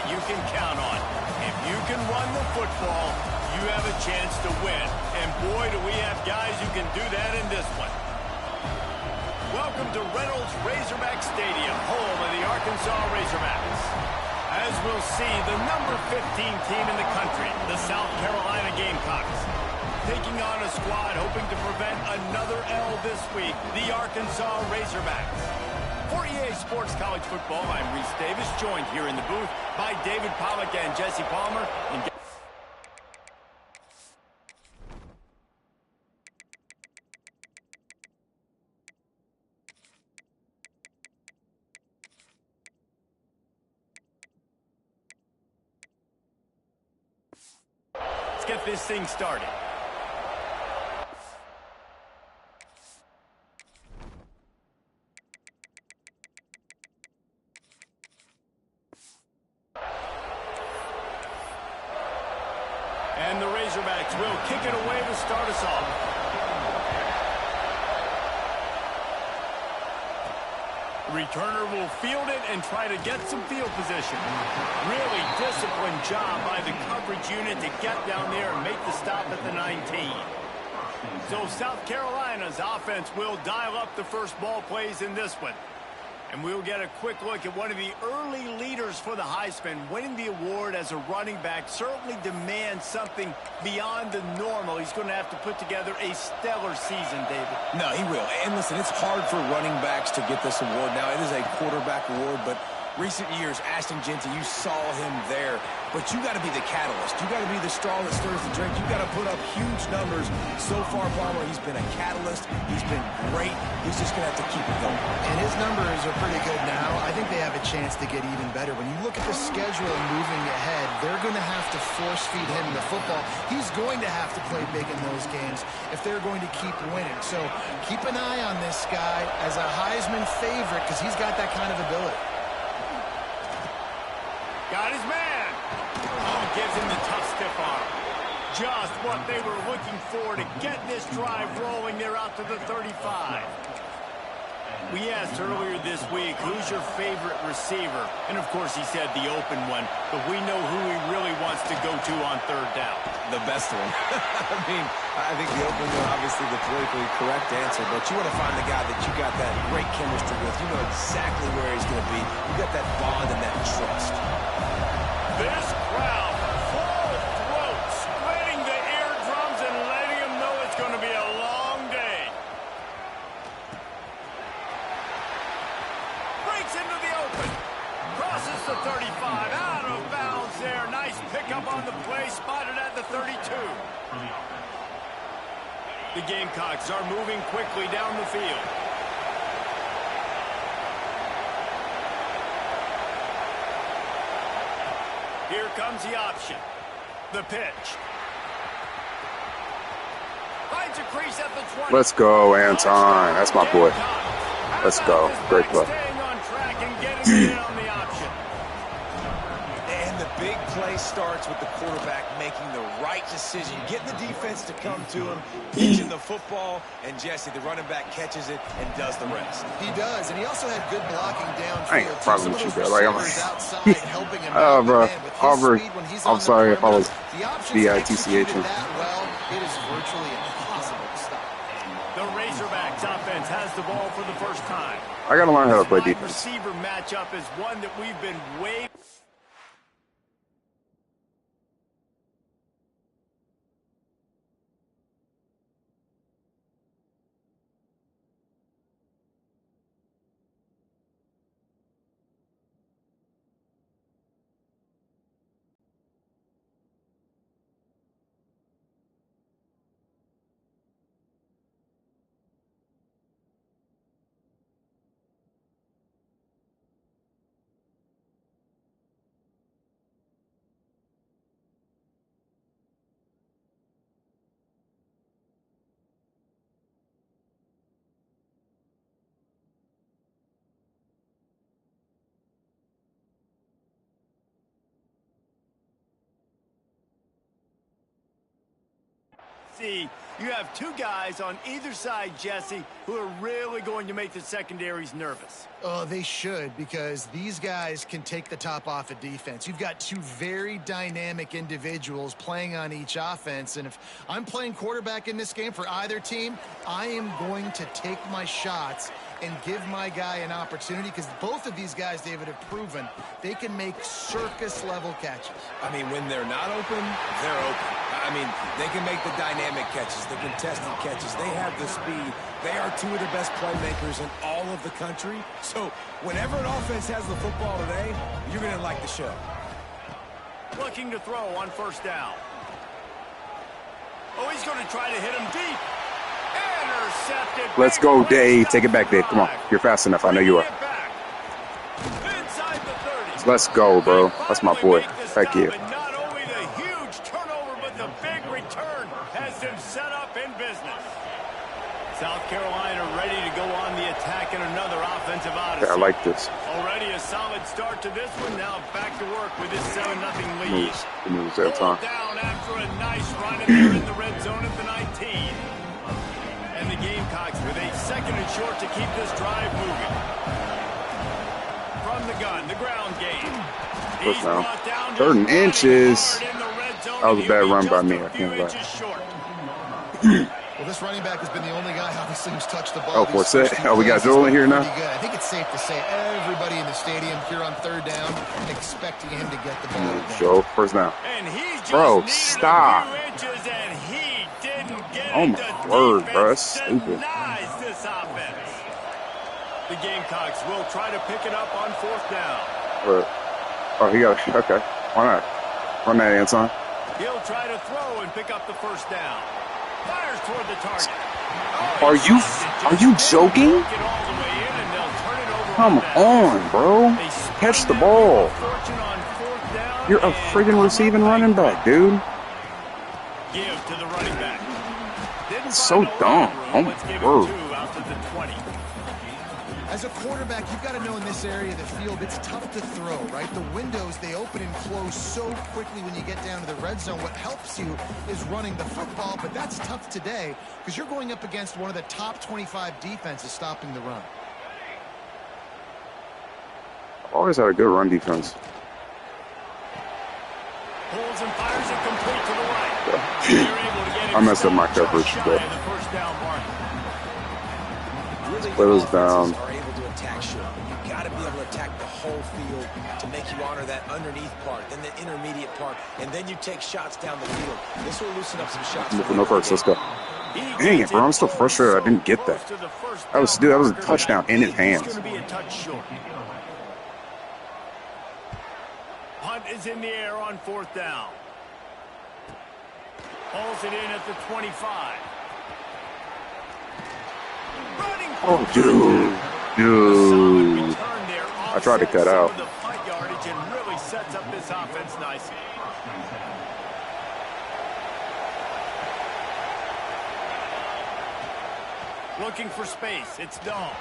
you can count on. If you can run the football, you have a chance to win. And boy, do we have guys who can do that in this one. Welcome to Reynolds Razorback Stadium, home of the Arkansas Razorbacks. As we'll see, the number 15 team in the country, the South Carolina Gamecocks, taking on a squad hoping to prevent another L this week, the Arkansas Razorbacks. For EA Sports College Football, I'm Reese Davis, joined here in the booth by David Pollack and Jesse Palmer. Let's get this thing started. And the Razorbacks will kick it away to start us off. The returner will field it and try to get some field position. Really disciplined job by the coverage unit to get down there and make the stop at the 19. So South Carolina's offense will dial up the first ball plays in this one. And we'll get a quick look at one of the early leaders for the Heisman. Winning the award as a running back certainly demands something beyond the normal. He's going to have to put together a stellar season, David. No, he will. And listen, it's hard for running backs to get this award. Now, it is a quarterback award, but recent years, Ashton Jeanty, you saw him there. But you got to be the catalyst. You got to be the straw that stirs the drink. You got to put up huge numbers. So far, Palmer, he's been a catalyst. He's been great. He's just going to have to keep it going. And his numbers are pretty good now. I think they have a chance to get even better. When you look at the schedule moving ahead, they're going to have to force-feed him the football. He's going to have to play big in those games if they're going to keep winning. So keep an eye on this guy as a Heisman favorite because he's got that kind of ability. Got his man. Oh, gives him the tough stiff arm. Just what they were looking for to get this drive rolling. They're out to the 35. We asked earlier this week, who's your favorite receiver? And, of course, he said the open one. But we know who he really wants to go to on third down. The best one. I think the open one, obviously the politically correct answer. But you want to find the guy that you got that great chemistry with. You know exactly where he's going to be. You got that bond and that trust. This crowd, full throat, splitting the eardrums and letting them know it's going to be a long day. Breaks into the open. Crosses the 35. Out of bounds there. Nice pickup on the play. Spotted at the 32. The Gamecocks are moving quickly down the field. Here comes the option. The pitch. Finds a crease at the 20. Let's go, Anton. That's my boy. Let's go. Great play. Staying on track and getting in on the option. And the big play starts with the quarterback making the right decision, getting the defense to come to him, pitching the football, and Jesse, the running back, catches it and does the rest. He does, and he also had good blocking downfield. I ain't got a problem with you, bro. Like, helping him oh, bro. Man, Aubrey. I'm sorry if I was B-I-T-C-H. BITCH. Well, it is virtually impossible to stop. The Razorbacks offense has the ball for the first time. I got to learn how to play This wide defense. receiver matchup is one that we've been way see you have two guys on either side, Jesse, who are really going to make the secondaries nervous. Oh, they should, because these guys can take the top off of defense. You've got two very dynamic individuals playing on each offense, and if I'm playing quarterback in this game for either team, I am going to take my shots and give my guy an opportunity, because both of these guys, David, have proven they can make circus-level catches. I mean, when they're not open, they're open. I mean, they can make the dynamic catches, the contested catches. They have the speed. They are two of the best playmakers in all of the country. So whenever an offense has the football today, you're going to like the show. Looking to throw on first down. Oh, he's going to try to hit him deep. Intercepted. Let's go, Dave. Take it back, Dave. Come on. You're fast enough. I know you are. Let's go, bro. That's my boy. Thank you. Not only the huge turnover, but the big return has them set up in business. South Carolina ready to go on the attack in another offensive odyssey. Yeah, I like this. Already a solid start to this one. Now back to work with this 7-0 lead. Moves that time. Down after a nice run in there in the red zone at the 19. And the Gamecocks with a second and short to keep this drive moving. From the gun, the ground game. First down. 3rd and inches. That was a bad run by me. I can't lie. Well, this running back has been the only guy, obviously, who's touched the ball. Oh, for a sec. Oh, we got Joel in here now? I think it's safe to say everybody in the stadium here on 3rd down expecting him to get the ball. Joe, first down. Bro, stop. Oh, my word, bro. That's stupid. This offense. The Gamecocks will try to pick it up on 4th down. Oh, he got it. Okay. Why not? Run that, Anton. He'll try to throw and pick up the first down. Fires toward the target. Are you joking? Come on, bro. Catch the ball. You're a friggin' receiving running back, dude. Give to the running back. It's so dumb. Oh, my word. As a quarterback, you've got to know in this area of the field, it's tough to throw, right? The windows, they open and close so quickly when you get down to the red zone. What helps you is running the football, but that's tough today because you're going up against one of the top 25 defenses stopping the run. Always had a good run defense. Holds and fires it complete to the right. I messed up my coverage, but split us down. You got to be able to attack the whole field to make you honor that underneath part, then the intermediate part, and then you take shots down the field. This will loosen up some shots. No first, let's go. Dang it, bro! I'm still frustrated. I didn't get that. That was a touchdown in his hands. Hunt is in the air on 4th down. Hauls it in at the 25. Oh, dude. I tried to cut out. The fight yardage and really sets up this offense nicely. Looking for space. It's Dahl.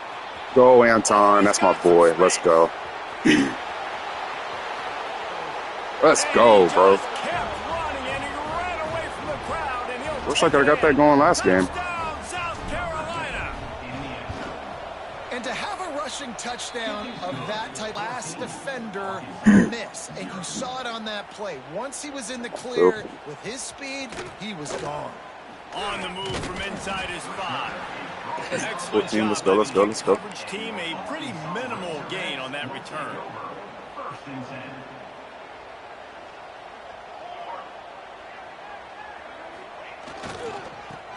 Go, Anton. That's my boy. Let's go. Let's go, bro. Wish I could have got that going last game. And to have a rushing touchdown of that type, last defender miss, and you saw it on that play. Once he was in the clear with his speed, he was gone. On the move from inside his 5. Excellent team. Let's go. Coverage team, a pretty minimal gain on that return.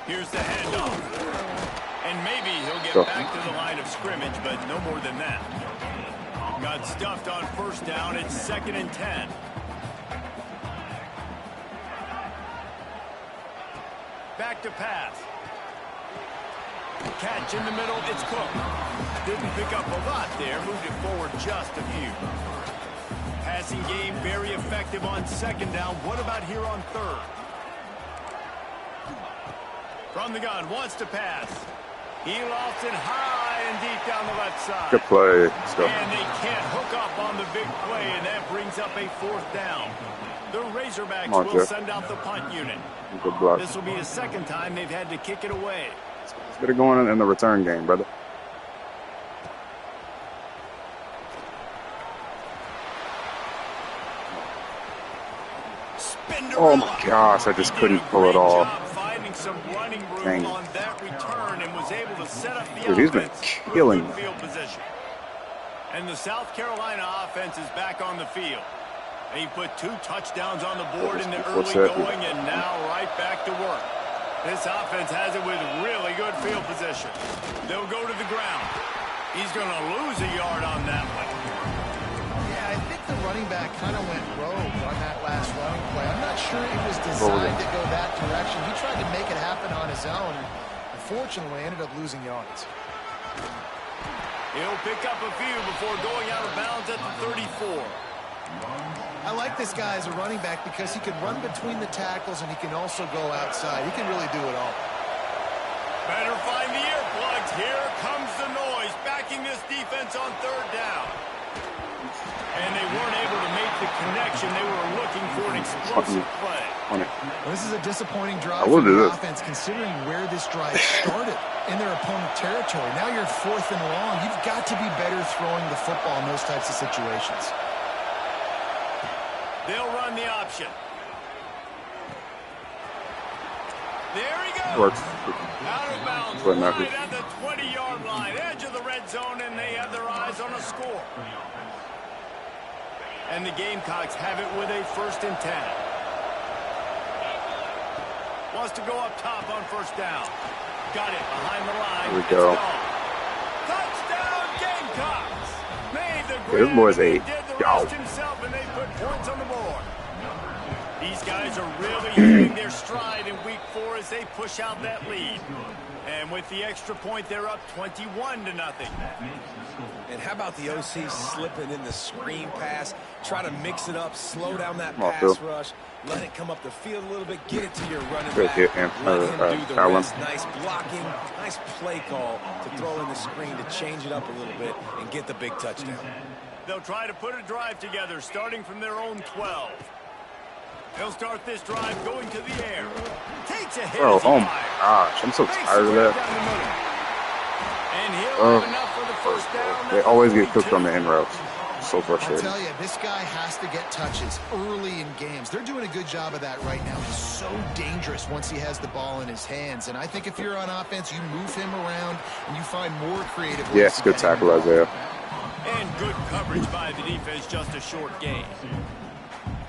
Here's the handoff. And maybe he'll get back to the line of scrimmage, but no more than that. Got stuffed on 1st down. It's 2nd and 10. Back to pass. Catch in the middle. It's Cook. Didn't pick up a lot there. Moved it forward just a few. Passing game very effective on 2nd down. What about here on 3rd? From the gun, wants to pass. He lofts it high and deep down the left side. Good play. Let's go. And they can't hook up on the big play, and that brings up a 4th down. The Razorbacks will send out the punt unit. Good block. This will be the second time they've had to kick it away. Let's get it going in the return game, brother. Oh my gosh, I just couldn't pull it off. Finding some running room on that return and was able to set up the dude, he's been killing field position. And the South Carolina offense is back on the field. He put 2 touchdowns on the board in the early going and now right back to work. This offense has it with really good field position. They'll go to the ground. He's going to lose a yard on that one. Yeah, I think the running back kind of went rogue on that last running play. I'm not sure it was designed to go that direction. He tried to make it happen on his own and unfortunately ended up losing yards. He'll pick up a few before going out of bounds at the 34. I like this guy as a running back because he can run between the tackles and he can also go outside. He can really do it all. Better find the earplugs. Here comes the noise, backing this defense on 3rd down. And they weren't able to make the connection. They were looking for an explosive play. Well, this is a disappointing drive for the offense, considering where this drive started in their opponent territory. Now you're 4th and long. You've got to be better throwing the football in those types of situations. They'll run the option. There he goes. Out of bounds, right at the 20-yard line, edge of the red zone, and they have their eyes on a score. And the Gamecocks have it with a 1st and 10. Wants to go up top on 1st down. Got it behind the line. Here we go. Touchdown, Gamecocks. Made the This boy's a himself, and they put points on the board. These guys are really hitting their stride in week 4 as they push out that lead. And with the extra point, they're up 21-0. And how about the OC slipping in the screen pass? Try to mix it up, slow down that pass rush, let it come up the field a little bit, get it to your running back, let him do the rest. Nice blocking, nice play call to throw in the screen to change it up a little bit and get the big touchdown. They'll try to put a drive together, starting from their own 12. They'll start this drive going to the air. Takes a hit. Oh my gosh, I'm so tired of that. And he'll have enough for the 1st down. They always get cooked on the end routes. So frustrating. I'll tell you, this guy has to get touches early in games. They're doing a good job of that right now. He's so dangerous once he has the ball in his hands. And I think if you're on offense, you move him around and you find more creative ways. Yes, good tackle, Isaiah. And good coverage by the defense, just a short gain.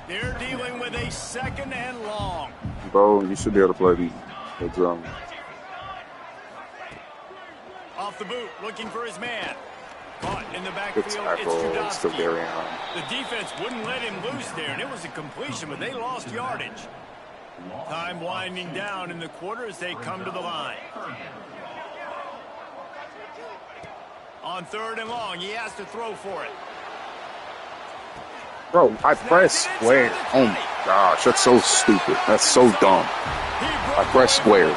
They're dealing with a 2nd and long. Bro, you should be able to play the drum. Off the boot, looking for his man. Caught in the backfield, it's Judowski. The defense wouldn't let him loose there, and it was a completion, but they lost yardage. Time winding down in the quarter as they come to the line. On 3rd and long, he has to throw for it. Bro, I press square. Oh my gosh, that's so stupid. That's so dumb. I press square. I'm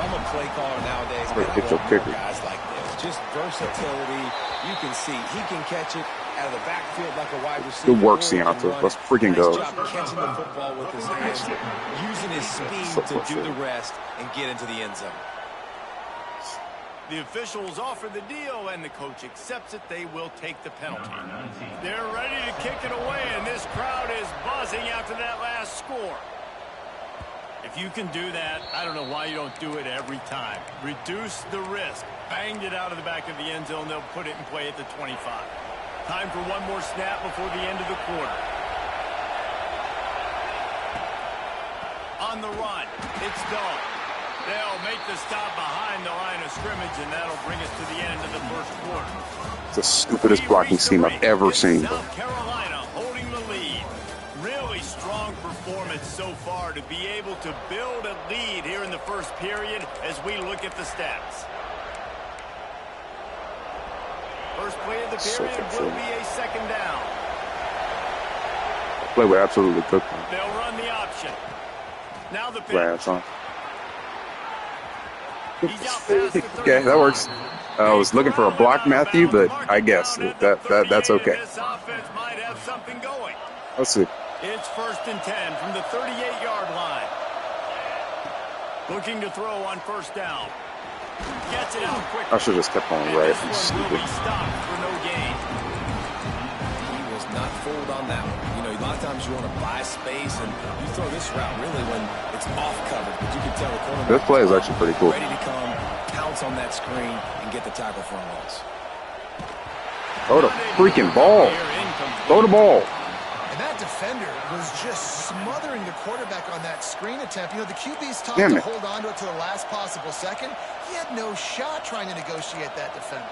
a play caller nowadays. Hit your kicker. Guys like this, just versatility. You can see he can catch it out of the backfield like a wide receiver. Good work, Sianta. Let's freaking go. Nice job catching the football with his hands, using his speed to do the rest and get into the end zone. The officials offer the deal, and the coach accepts it. They will take the penalty. They're ready to kick it away, and this crowd is buzzing after that last score. If you can do that, I don't know why you don't do it every time. Reduce the risk. Banged it out of the back of the end zone. They'll put it in play at the 25. Time for one more snap before the end of the quarter. On the run, it's Dog. They'll make the stop behind the line of scrimmage, and that'll bring us to the end of the 1st quarter. It's the stupidest blocking scheme I've ever seen. South Carolina holding the lead. Really strong performance so far to be able to build a lead here in the 1st period as we look at the stats. First play of the period will be a 2nd down. Play would absolutely cook them. They'll run the option. Now the pitch. Okay, that works. I was looking for a block, Matthew, but I guess that's okay. This offense might have something going. Let's see. It's 1st and 10 from the 38-yard line. Looking to throw on 1st down. Gets it out quickly. I should have just kept on right. I'm This one will stupid. be stopped for no gain. He was not fooled on that one. You know, a lot of times you want to buy space, and you throw this route really when it's off coverage. But you can tell the cornerback. This play is actually pretty cool. Ready to come, pounce on that screen, and get the tackle for a loss. Throw the freaking ball. Throw the ball. And that defender was just smothering the quarterback on that screen attempt. You know, the QB's taught Damn to it. hold on to it to the last possible second. He had no shot trying to negotiate that defender.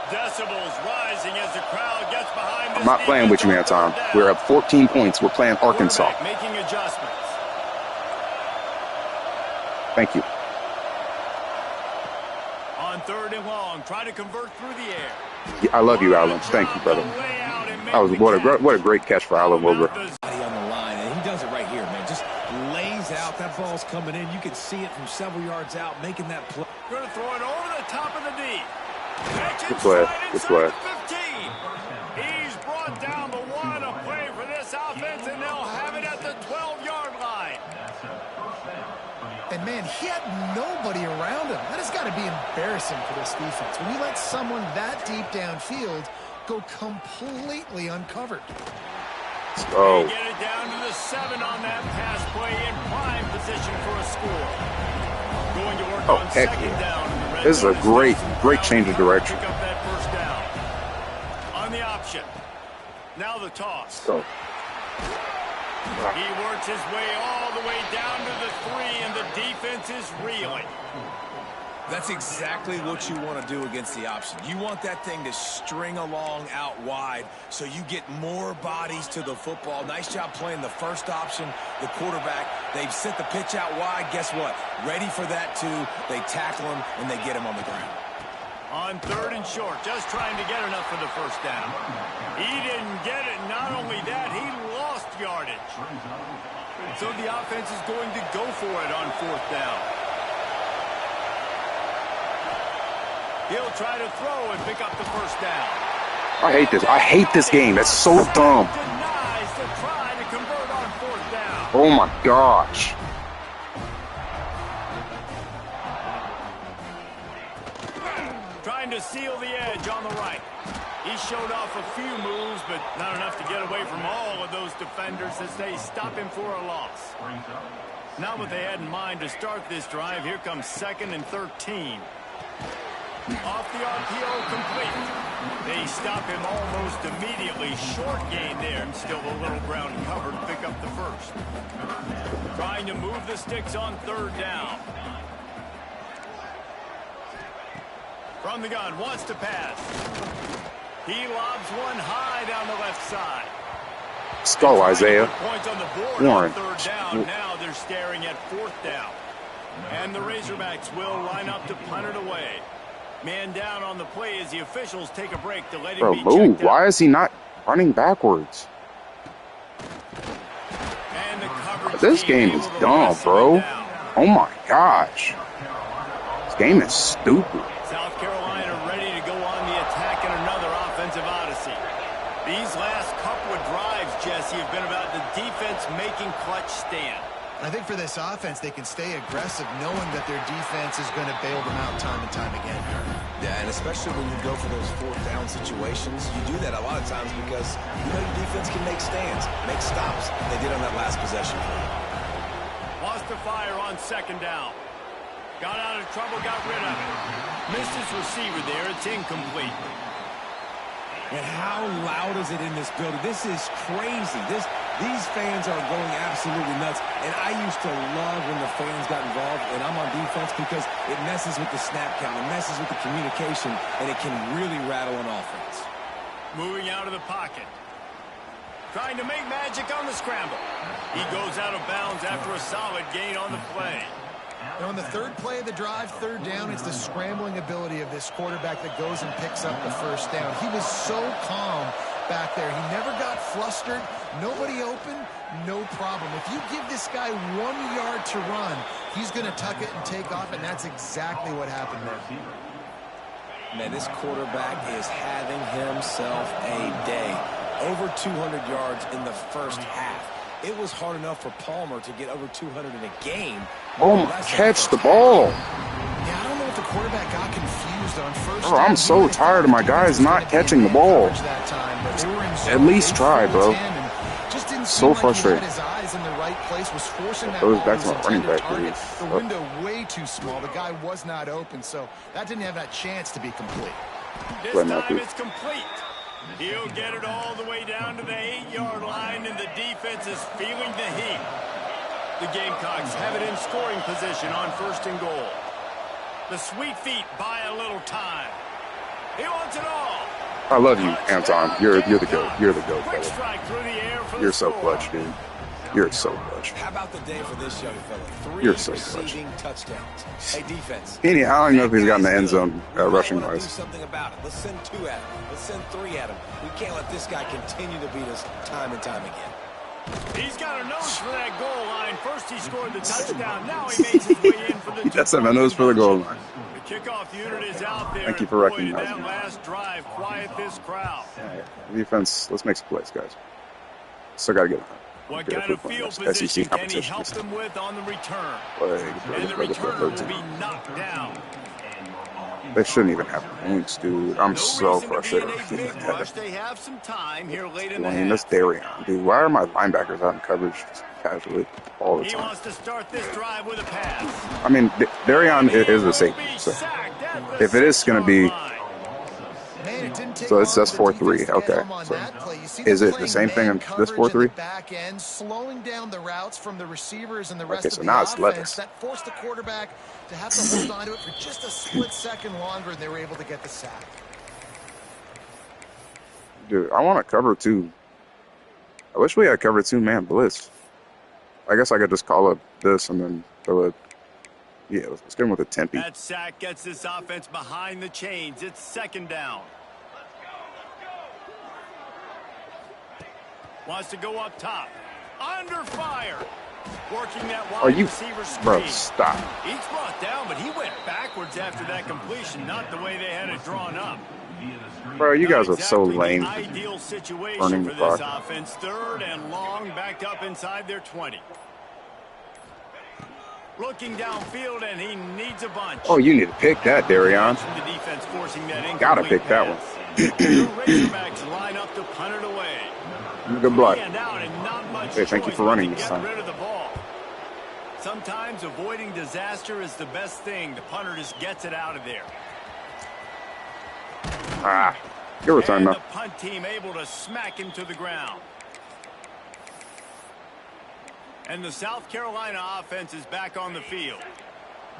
Decibels rising as the crowd gets behind this. I'm not playing with you, Anton. We're up 14 points. We're playing Arkansas. Quarterback making adjustments. Thank you. On 3rd and long, try to convert through the air. I love you, Alan. Thank you, brother. That was what a great catch for Alan Wilbur. Body on the line, and he does it right here, man. Just lays out. That ball's coming in. You can see it from several yards out, making that play. Going to throw it over the top of the D. Good play. Good play. 15. He's brought down the one. A play for this offense, and they'll have it at the 12-yard line. And, man, he had nobody around him. That has got to be embarrassing for this defense. When you let someone that deep downfield go completely uncovered. Oh, They get it down to the 7 on that pass play in prime position for a score. Going to work on heck 2nd yeah. down. In the red This is a zone. great change of direction. Pick up that 1st down. On the option. Now the toss. So, He works his way all the way down to the 3, and the defense is reeling. That's exactly what you want to do against the option. You want that thing to string along out wide so you get more bodies to the football. Nice job playing the 1st option, the quarterback. They've sent the pitch out wide. Guess what? Ready for that, too. They tackle him, and they get him on the ground. On 3rd and short, just trying to get enough for the 1st down. He didn't get it. Not only that, he lost yardage. So the offense is going to go for it on 4th down. He'll try to throw and pick up the 1st down. I hate this. I hate this game. That's so dumb. Denies to try to convert on 4th down. Oh my gosh. Trying to seal the edge on the right. He showed off a few moves, but not enough to get away from all of those defenders as they stop him for a loss. Not what they had in mind to start this drive. Here comes 2nd and 13. Off the RPO, complete. They stop him almost immediately. Short gain there. Still a little ground covered. Pick up the 1st. Trying to move the sticks on 3rd down. From the gun, wants to pass. He lobs one high down the left side. Let's go, Isaiah. Points on the board Warren. on 3rd down. Now they're staring at 4th down. And the Razorbacks will line up to punt it away. Man down on the play as the officials take a break to let him Bro, be move. checked out. Why is he not running backwards? And the coverage This team game able is to dumb, wrestle bro. it down. Oh my gosh. This game is stupid. South Carolina ready to go on the attack in another offensive odyssey. These last couple of drives, Jesse, have been about the defense making clutch stand. I think for this offense, they can stay aggressive knowing that their defense is going to bail them out time and time again. Yeah, and especially when you go for those 4th down situations, you do that a lot of times because you know your defense can make stands, make stops. They did on that last possession. Lost the fire on 2nd down. Got out of trouble, got rid of it. Missed his receiver there. It's incomplete. And how loud is it in this building? This is crazy. These fans are going absolutely nuts. And I used to love when the fans got involved, and I'm on defense because it messes with the snap count. It messes with the communication, and it can really rattle an offense. Moving out of the pocket. Trying to make magic on the scramble. He goes out of bounds after a solid gain on the play. And on the 3rd play of the drive, 3rd down, it's the scrambling ability of this quarterback that goes and picks up the 1st down. He was so calm back there. He never got flustered. Nobody open, no problem. If you give this guy 1 yard to run, he's going to tuck it and take off, and that's exactly what happened there. Man, this quarterback is having himself a day. Over 200 yards in the first half. It was hard enough for Palmer to get over 200 in a game. Oh, catch the ball. Yeah, I don't know if the quarterback got confused on first. Bro, I'm so tired of my guys not catching the ball. At least try, bro. So frustrating. Goes back to my running back. The window way too small. The guy was not open, so that didn't have that chance to be complete. This time it's complete. He'll get it all the way down to the 8-yard line, and the defense is feeling the heat. The Gamecocks have it in scoring position on 1st and goal. The Sweet Feet buy a little time. He wants it all. I love you, Anton. You're the GOAT. You're the GOAT, brother. You're so clutch, dude. You're so clutch. How about the day for this young fella? 3 You're so clutch. receiving touchdowns. Hey, defense. I don't know if he's got in the end zone rushing Do wise. something about it. Let's send 2 at him. Let's send 3 at him. We can't let this guy continue to beat us time and time again. He's got a nose for that goal line. First he scored the touchdown. Now he makes his way in for the That's a nose for the goal line. The kickoff unit is out there. Thank you for Boy, did recognizing that last drive quiet this crowd. Defense, let's make some plays, guys. Still got to get it. What kind of field position can he help them with on the return? And the returner will be knocked down. They shouldn't even have points, dude. I'm so frustrated. They have some time here late in the half. That's Darian, dude. Why are my linebackers out in coverage casually all the He time? wants to start this drive with a pass. I mean, Darian is a safety, so if it is going to be, so that's 4-3. Okay, so is it the same thing in this 4-3? Slowing down the routes from the receivers and the rest Okay, of so the now it's offense. Levis. That forced the quarterback to have to hold on to it for just a split second longer, and they were able to get the sack. Dude, I want to cover 2. I wish we had cover 2-man blitz. I guess I could just call up this and then throw it. Yeah, let's get him with a tempi. That sack gets this offense behind the chains. It's 2nd down. Wants to go up top. Under fire. Working that wide receiver screen. Bro, stop. He's brought down, but he went backwards after that completion, not the way they had it drawn up. Bro, you guys are so Exactly lame. the ideal situation Burning for the this clock. offense. 3rd and long, backed up inside their 20. Looking downfield, and he needs a bunch. Oh, you need to pick that, Darian. The defense forcing that Gotta pick that one. The Razorbacks line up to punt it away. Good block. Hey, thank you for running this time. Rid of the ball. Sometimes avoiding disaster is the best thing. The punter just gets it out of there. Good return, and though. the punt team able to smack him to the ground. And the South Carolina offense is back on the field.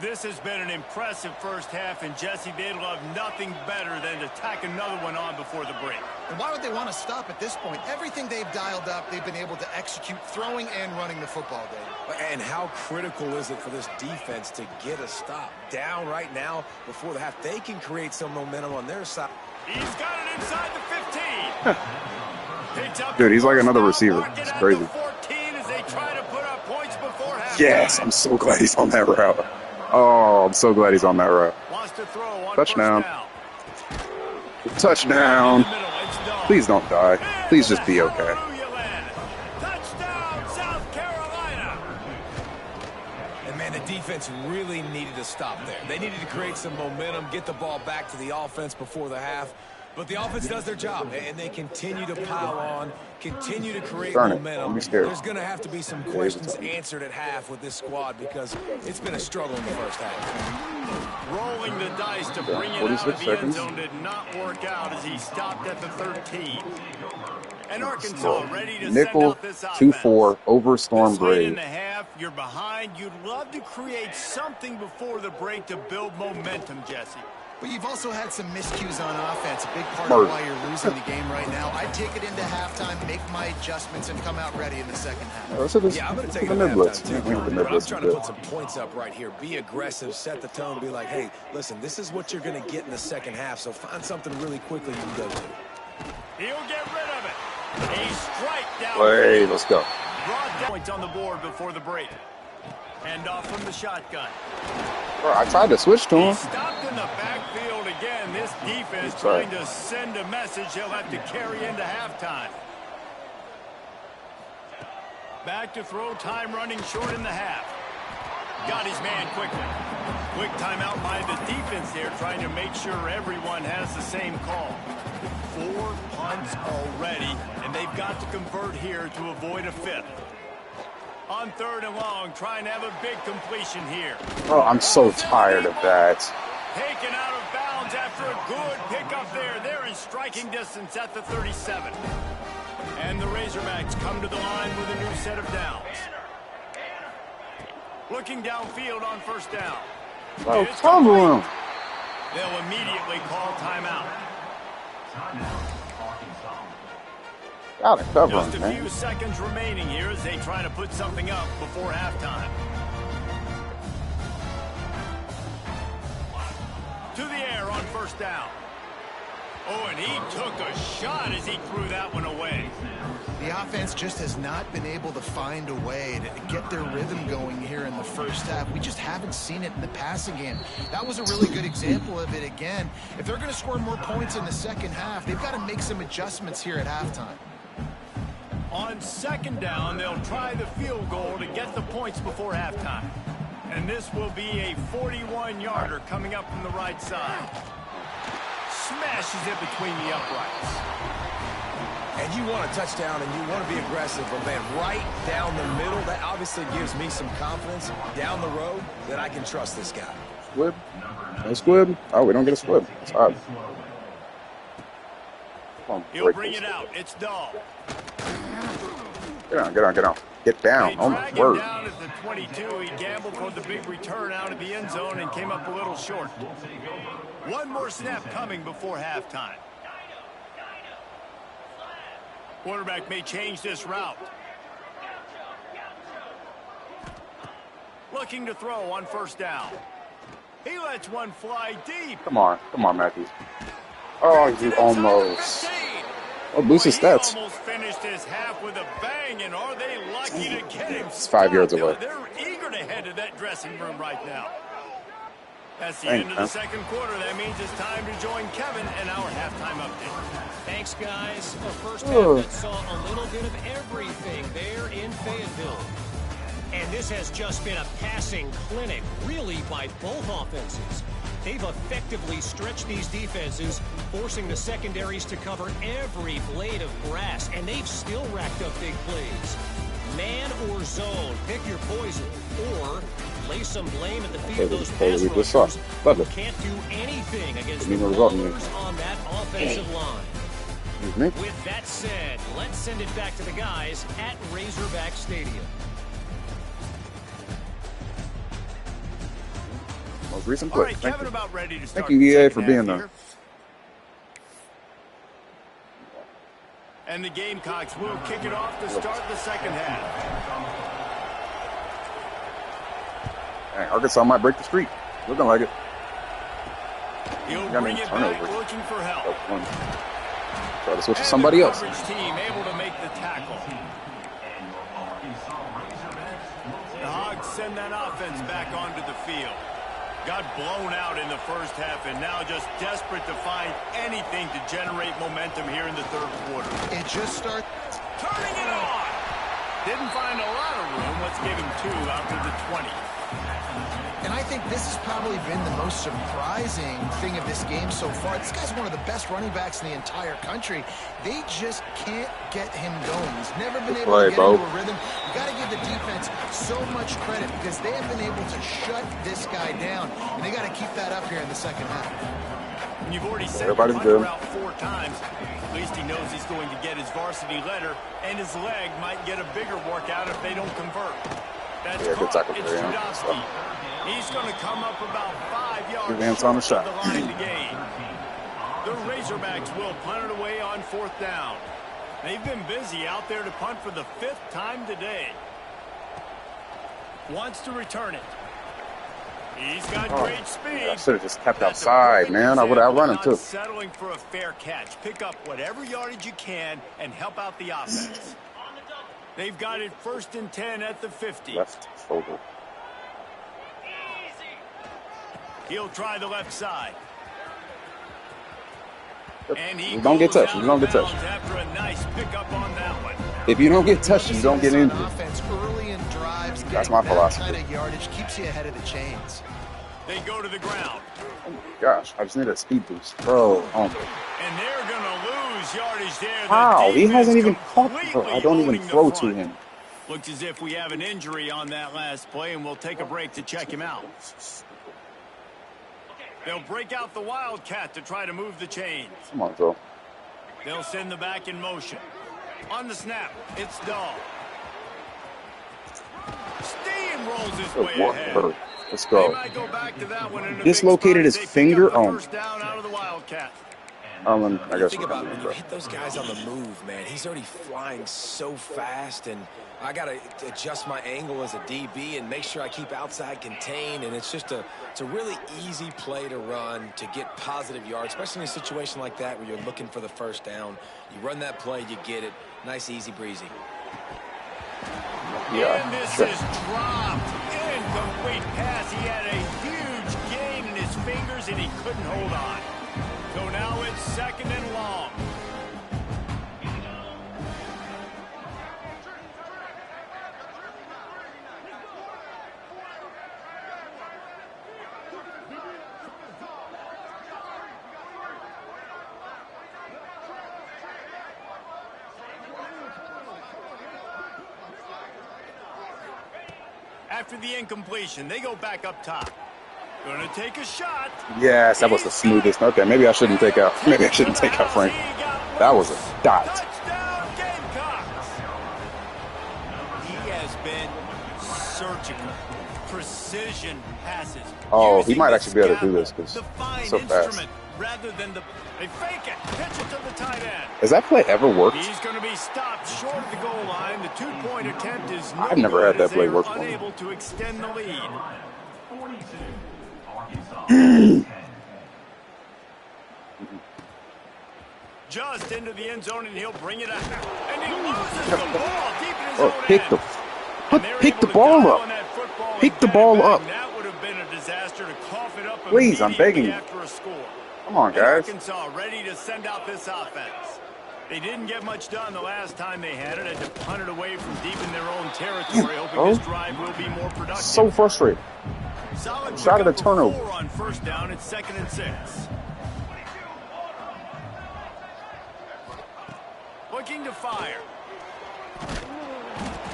This has been an impressive first half, and Jesse, they'd love nothing better than to tack another one on before the break. And why would they want to stop at this point? Everything they've dialed up, they've been able to execute, throwing and running the football, Dave. And how critical is it for this defense to get a stop down right now before the half? They can create some momentum on their side. He's got it inside the 15. Dude, he's like another receiver. It's crazy. 14 as they try to put up points before halftime. Yes, I'm so glad he's on that route. Oh, I'm so glad he's on that route. Wants to throw on Touchdown. Touchdown. Please don't die. Please just be okay. Touchdown, South Carolina. And man, the defense really needed to stop there. They needed to create some momentum, get the ball back to the offense before the half. But the offense does their job, and they continue to pile on, continue to create momentum. There's going to have to be some questions answered at half with this squad because it's been a struggle in the first half. Rolling the dice to bring it out of the end zone did not work out as he stopped at the 13. And Arkansas ready to Nickel, send out this offense. 2-4 over Storm Brave. In the half, you're behind. You'd love to create something before the break to build momentum, Jesse. But you've also had some miscues on offense, a big part of why you're losing the game right now. I'd take it into halftime, make my adjustments, and come out ready in the second half. Yeah, I'm going to take it to halftime, too. But I'm trying to put some points up right here. Be aggressive, set the tone, be like, hey, listen, this is what you're going to get in the second half, so find something really quickly you can go to. He'll get rid of A strike down. Wait, let's go. Brought down points on the board before the break. Hand off from the shotgun. Bro, I tried to switch to him. He stopped in the backfield again. This defense trying to send a message he'll have to carry into halftime. Back to throw, time running short in the half. Got his man quickly. Quick timeout by the defense here, trying to make sure everyone has the same call. 4 punts already, and they've got to convert here to avoid a 5th. On 3rd and long, trying to have a big completion here. Oh, I'm so tired of that. Taken out of bounds after a good pickup there. They're in striking distance at the 37. And the Razorbacks come to the line with a new set of downs. Looking downfield on 1st down. Oh, cover him. They'll immediately call timeout. Gotta cover him, Just a man. few seconds remaining here as they try to put something up before halftime. To the air on 1st down. Oh, and he took a shot as he threw that one away. The offense just has not been able to find a way to get their rhythm going here in the 1st half. We just haven't seen it in the passing game. That was a really good example of it again. If they're going to score more points in the 2nd half, they've got to make some adjustments here at halftime. On 2nd down, they'll try the field goal to get the points before halftime. And this will be a 41-yarder coming up from the right side. Smashes it between the uprights. And you want a touchdown and you want to be aggressive, but man, right down the middle, that obviously gives me some confidence down the road that I can trust this guy. Squib? No squib? Oh, we don't get a squib. It's odd. He'll bring it out. It's Dahl. Get on, get on, get on. Get down. Oh, my word. Down at the 22. He gambled for the big return out of the end zone and came up a little short. One more snap coming before halftime. Quarterback may change this route. Looking to throw on 1st down. He lets one fly deep. Come on, Matthews. Oh, you almost. Oh, boost his stats. He almost finished his half with a bang, and are they lucky to get him? It's 5 yards away. They're eager to head to that dressing room right now. That's the end of the 2nd quarter. That means it's time to join Kevin and our halftime update. Thanks, guys. A 1st half that saw a little bit of everything there in Fayetteville. And this has just been a passing clinic, really, by both offenses. They've effectively stretched these defenses, forcing the secondaries to cover every blade of grass, and they've still racked up big plays. Man or zone, pick your poison, or lay some blame at the feet of those pass rushers who can't do anything against the ballers on that offensive line. With that said, let's send it back to the guys at Razorback Stadium. Most recent play. Right, Kevin, about ready to start. Thank you, EA, for being there. And the Gamecocks will kick it off to start the 2nd half. Dang, Arkansas might break the streak. Looking like it. He'll bring it back, looking for help. Try to switch to somebody else. The coverage team able to make the tackle. The Hogs send that offense back onto the field. Got blown out in the 1st half and now just desperate to find anything to generate momentum here in the 3rd quarter. It just started. Turning it on. Didn't find a lot of room. Let's give him 2 out to the 20. And I think this has probably been the most surprising thing of this game so far. This guy's one of the best running backs in the entire country. They just can't get him going. He's never been able to get into a rhythm. You got to give the defense so much credit because they have been able to shut this guy down. And they got to keep that up here in the 2nd half. And you've already sent the punter out 4 times. At least he knows he's going to get his varsity letter, and his leg might get a bigger workout if they don't convert. That's caught. It's Judowski. He's going to come up about 5 yards on the shot. The line to gain. The Razorbacks will punt it away on 4th down. They've been busy out there to punt for the 5th time today. Wants to return it. He's got great speed. I should have just kept outside, man. I would have outrun him too. Settling for a fair catch. Pick up whatever yardage you can and help out the offense. They've got it 1st and 10 at the 50. Left shoulder. He'll try the left side. And he don't get touched. You don't get touched. After a nice pickup on that one. If you don't get touched, you don't get injured. Offense early in drives, that's my philosophy. That kind of yardage keeps you ahead of the chains. They go to the ground. Oh my gosh, I just need a speed boost, bro. And they're gonna lose yardage there. How? He hasn't even caught me. I don't even throw to him. Looks as if we have an injury on that last play, and we'll take a break to check him out. They'll break out the Wildcat to try to move the chains. Come on, Joe. They'll send the back in motion. On the snap, it's Dahl. Steamrolls his way ahead. Let's go. They might go back to that one in a Dislocated his finger. Oh. First down out of the Wildcat. I guess. Think about when you hit those guys on the move, man. He's already flying so fast, and I got to adjust my angle as a DB and make sure I keep outside contained. And it's just it's a really easy play to run to get positive yards, especially in a situation like that where you're looking for the first down. You run that play, you get it. Nice, easy breezy. Yeah. And this is dropped. Incomplete pass. He had a huge gain in his fingers, and he couldn't hold on. So now it's 2nd and long. After the incompletion, they go back up top. Gonna take a shot. Yes, that was the smoothest. Okay, maybe I shouldn't take out. Maybe I shouldn't take out Frank. That was a dot. Touchdown, Gamecocks. He has been surgical, precision passes. Oh, he might actually be able to do this because he's so fast. Rather than they fake it, pitch it to the tight end. Has that play ever worked? He's going to be stopped short of the goal line. The 2-point attempt is no I've never had that play work for me. Unable to extend the lead. Just into the end zone, and he'll bring it out. And he loses the ball deep in his own end. Pick the ball up. Pick the ball up. That would have been a disaster to cough it up. Please, I'm begging you. After a score. Come on, guys. Arkansas ready to send out this offense. They didn't get much done the last time they had it. Had to punt it away from deep in their own territory, hoping this drive will be more productive. So frustrating. Solid shot at a turnover. 4 on 1st down. It's 2nd and 6. Looking to fire.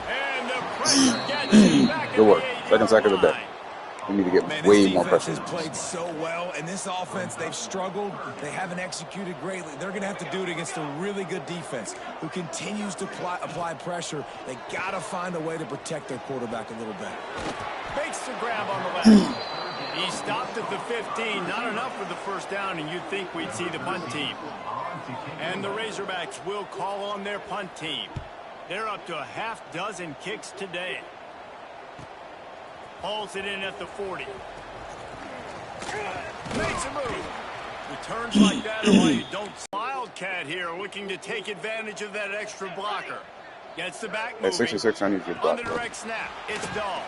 And the pressure gets him back. Good work. 2nd sack of the day. We need to get way more pressure. This defense has played so well, and this offense, they've struggled. They haven't executed greatly. They're going to have to do it against a really good defense who continues to apply pressure. They got to find a way to protect their quarterback a little bit. Makes the grab on the left. He stopped at the 15. Not enough for the 1st down, and you'd think we'd see the punt team. And the Razorbacks will call on their punt team. They're up to a half-dozen kicks today. Hauls it in at the 40. Makes a move. Returns like that are why you don't. Wildcat here looking to take advantage of that extra blocker. Gets the back moving. At 66, I need to On the direct snap, it's Dahl.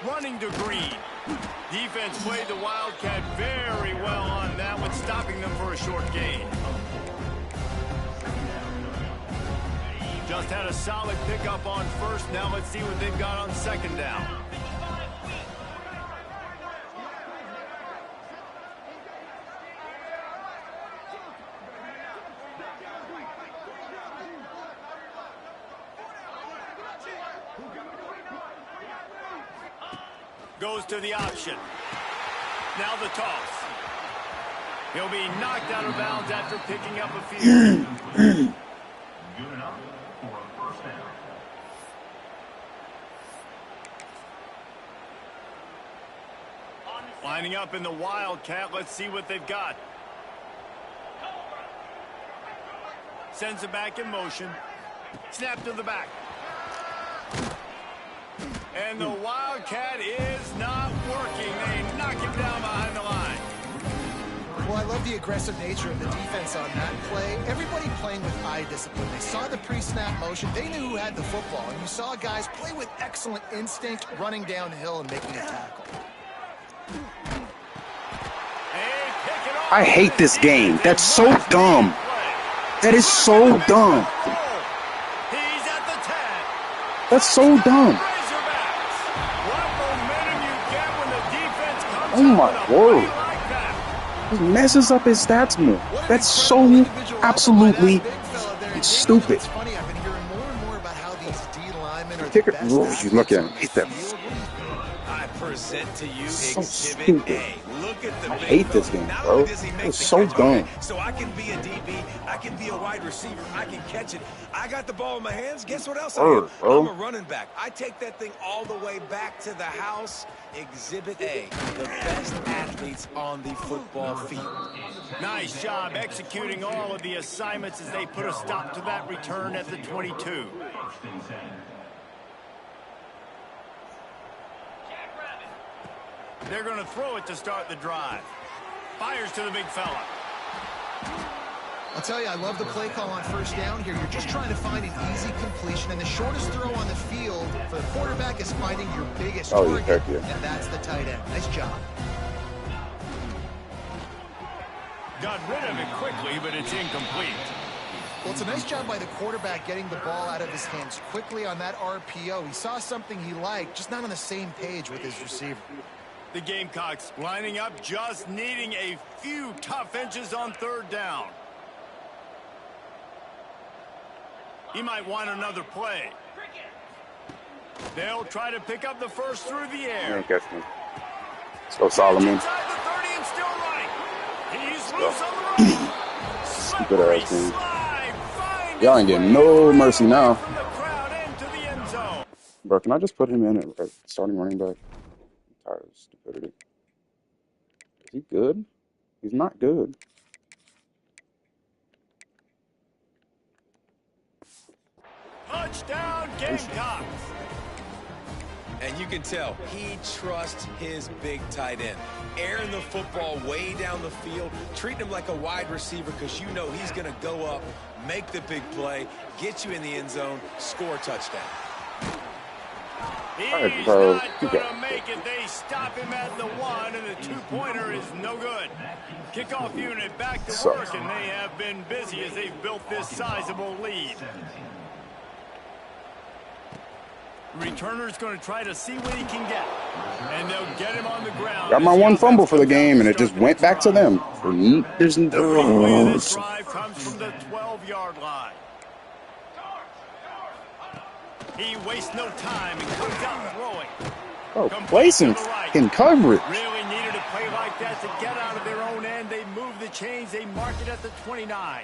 Running to Green. Defense played the Wildcat very well on that one, stopping them for a short gain. Just had a solid pickup on 1st. Now let's see what they've got on 2nd down. Goes to the option. Now the toss. He'll be knocked out of bounds after picking up a few. Good enough for a 1st down. Lining up in the Wildcat. Let's see what they've got. Sends it back in motion. Snap to the back. And the Wildcat is not working. They knock him down behind the line. Well, I love the aggressive nature of the defense on that play. Everybody playing with eye discipline. They saw the pre-snap motion. They knew who had the football. And you saw guys play with excellent instinct, running downhill and making a tackle. I hate this game. That's so dumb. That is so dumb. He's at the 10. That's so dumb. What momentum you get when the defense comes Oh my out with a word. play like that. It messes up his stats more. That's so absolutely stupid. It's funny, I've been hearing more and more about how these D linemen are Kicker. the best Oh, you look at him. Hate that. I present to you So Exhibit stupid. A. Look at the I big hate this fella. game, Not bro. only does he make It's the so catch, dumb. okay, so I can be a DB, I can be a wide receiver, I can catch it. I got the ball in my hands. Guess what else I am? Bro. I'm a running back. I take that thing all the way back to the house. Exhibit A, the best athletes on the football field. Nice job executing all of the assignments as they put a stop to that return at the 22. They're going to throw it to start the drive. Fires to the big fella. I'll tell you, I love the play call on first down here. You're just trying to find an easy completion, and the shortest throw on the field for the quarterback is finding your biggest target, heck yeah. and that's the tight end. Nice job. Got rid of it quickly, but it's incomplete. Well, it's a nice job by the quarterback getting the ball out of his hands quickly on that RPO. He saw something he liked, just not on the same page with his receiver. The Gamecocks lining up, just needing a few tough inches on third down. He might want another play. They'll try to pick up the first through the air. Ain't catch me. Let's go, Solomon. Inside the 30 and still running. He's loose on the run. Stupid ass team. Slide, find Y'all ain't his getting way no right mercy now. from the crowd into the end zone. Bro, can I just put him in at starting running back? I'm tired of stupidity. Is he good? He's not good. Touchdown, Gamecocks. And you can tell he trusts his big tight end. Airing the football way down the field, treating him like a wide receiver because you know he's going to go up, make the big play, get you in the end zone, score a touchdown. He's bro. not going to make it. They stop him at the 1, and the two-pointer is no good. Kickoff unit back to work, and they have been busy as they've built this sizable lead. Returner's going to try to see what he can get, and they'll get him on the ground. Got my one fumble for the game, and it just went back to them. There's The play of this no. drive comes from the 12-yard line. He wastes no time and comes out throwing. Oh, placing in coverage. Really needed a play like that to get out of their own end. They move the chains. They mark it at the 29.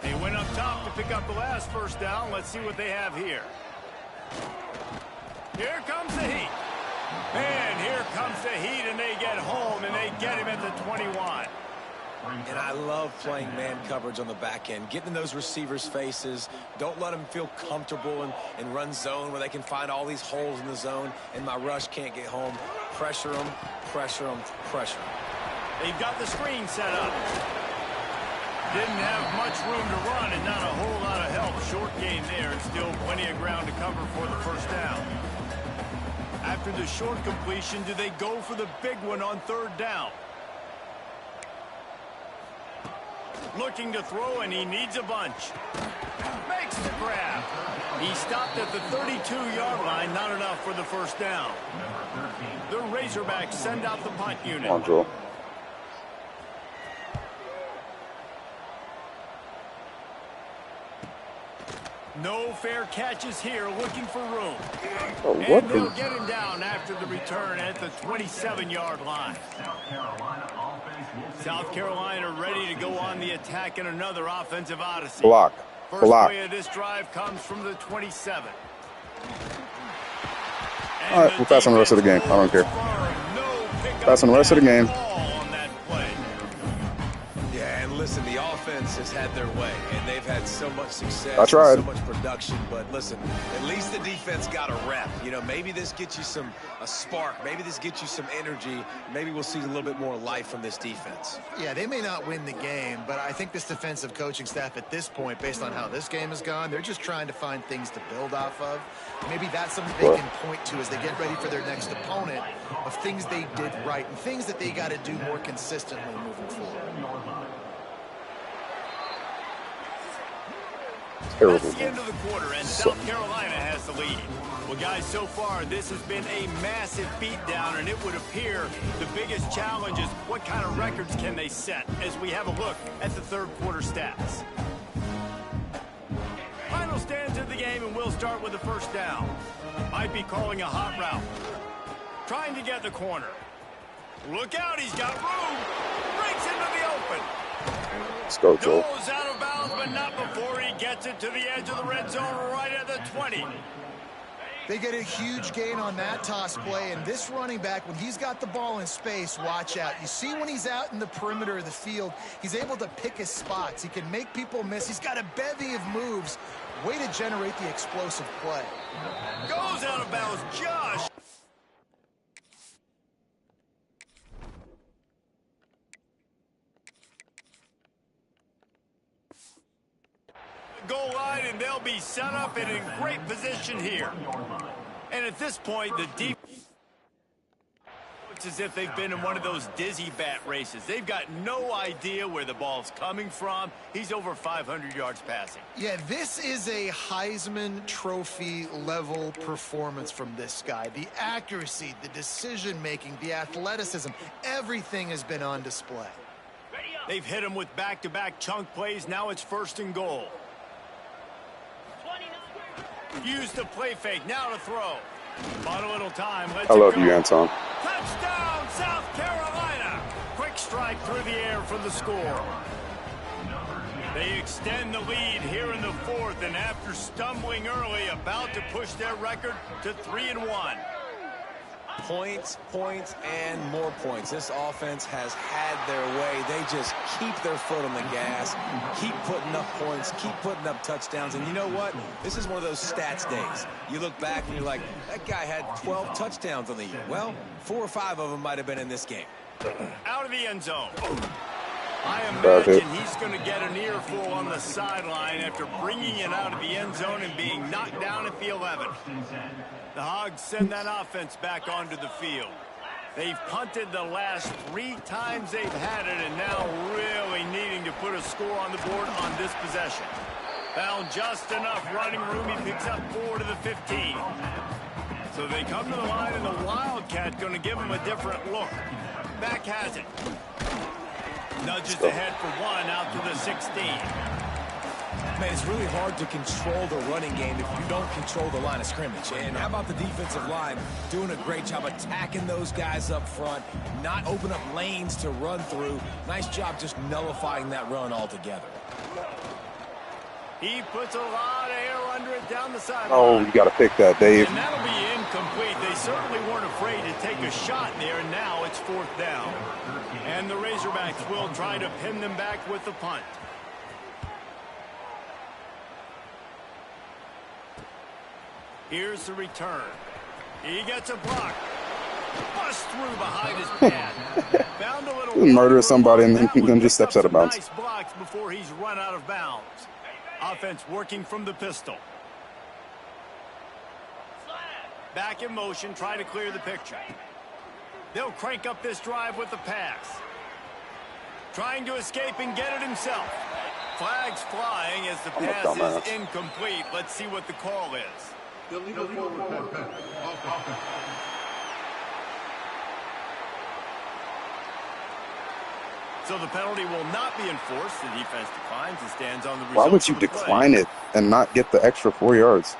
They went up top to pick up the last first down. Let's see what they have here. Here comes the heat. And here comes the heat, and they get home, and they get him at the 21. And I love playing man coverage on the back end, getting in those receivers' faces. Don't let them feel comfortable and run zone where they can find all these holes in the zone, and my rush can't get home. Pressure them, pressure them, pressure them. They've got the screen set up. Didn't have much room to run and not a whole lot of help. Short game there and still plenty of ground to cover for the first down. After the short completion, do they go for the big one on third down? Looking to throw, and he needs a bunch. Makes the grab. He stopped at the 32-yard line, not enough for the first down. The Razorbacks send out the punt unit. Come on, Joel. No fair catches here, looking for room. Oh, And what they'll is... get him down after the return at the 27-yard line. South Carolina ready to go on the attack in another offensive odyssey. Block. First Block. play of this drive comes from the 27. All right, we'll pass on the rest of the game. I don't care. Pass on the rest of the game. On that play. Yeah, and listen, the offense offense has had their way, and they've had so much success, I tried. so much production. But listen, at least the defense got a rep. You know, maybe this gets you a spark. Maybe this gets you some energy. Maybe we'll see a little bit more life from this defense. Yeah, they may not win the game, but I think this defensive coaching staff at this point, based on how this game has gone, they're just trying to find things to build off of. Maybe that's something they can point to as they get ready for their next opponent, of things they did right and things that they got to do more consistently moving forward. That's the end of the quarter, and South Carolina has the lead. Well, guys, so far, this has been a massive beatdown, and it would appear the biggest challenge is what kind of records can they set as we have a look at the third quarter stats. Final stands of the game, and we'll start with the first down. Might be calling a hot route. Trying to get the corner. Look out, he's got room. Breaks into the open. Let's go, Joe. Goes out of bounds, but not before he gets it to the edge of the red zone right at the 20. They get a huge gain on that toss play, and this running back, when he's got the ball in space, watch out. You see when he's out in the perimeter of the field, he's able to pick his spots. He can make people miss. He's got a bevy of moves. Way to generate the explosive play. Goes out of bounds, Josh. Goal line, and they'll be set up and in great position here. And at this point, the defense, it's as if they've been in one of those dizzy bat races. They've got no idea where the ball's coming from. He's over 500 yards passing. Yeah, this is a Heisman Trophy level performance from this guy. The accuracy, the decision-making, the athleticism, everything has been on display. They've hit him with back-to-back chunk plays. Now it's first and goal. Use the play fake, now to throw. Bought a little time. I love you, Anton. Touchdown, South Carolina. Quick strike through the air for the score. They extend the lead here in the fourth, and after stumbling early, about to push their record to 3-1. Points, points, and more points. This offense has had their way. They just keep their foot on the gas, keep putting up points, keep putting up touchdowns. And you know what? This is one of those stats days. You look back and you're like, that guy had 12 touchdowns on the year. Well, 4 or 5 of them might have been in this game. Out of the end zone. I imagine he's going to get an earful on the sideline after bringing it out of the end zone and being knocked down at the 11. The Hogs send that offense back onto the field. They've punted the last 3 times they've had it, and now really needing to put a score on the board on this possession. Found just enough running room. He picks up 4 to the 15. So they come to the line, and the Wildcat going to give him a different look. Back has it. Nudges ahead for 1 out to the 16. Man, it's really hard to control the running game if you don't control the line of scrimmage. And how about the defensive line doing a great job attacking those guys up front, not open up lanes to run through. Nice job just nullifying that run altogether. He puts a lot of air under it down the sideline. Oh, you got to pick that, Dave. And that'll be incomplete. They certainly weren't afraid to take a shot there, and now it's 4th down. And the Razorbacks will try to pin them back with the punt. Here's the return. He gets a block. Bust through behind his pad. Found a little murder somebody and then just steps out of bounds. Nice blocks before he's run out of bounds. Offense working from the pistol. Back in motion, try to clear the picture. They'll crank up this drive with the pass. Trying to escape and get it himself. Flags flying as the pass is incomplete. Let's see what the call is. So the penalty will not be enforced. The defense declines and stands on the result. Why would you decline it and not get the extra 4 yards?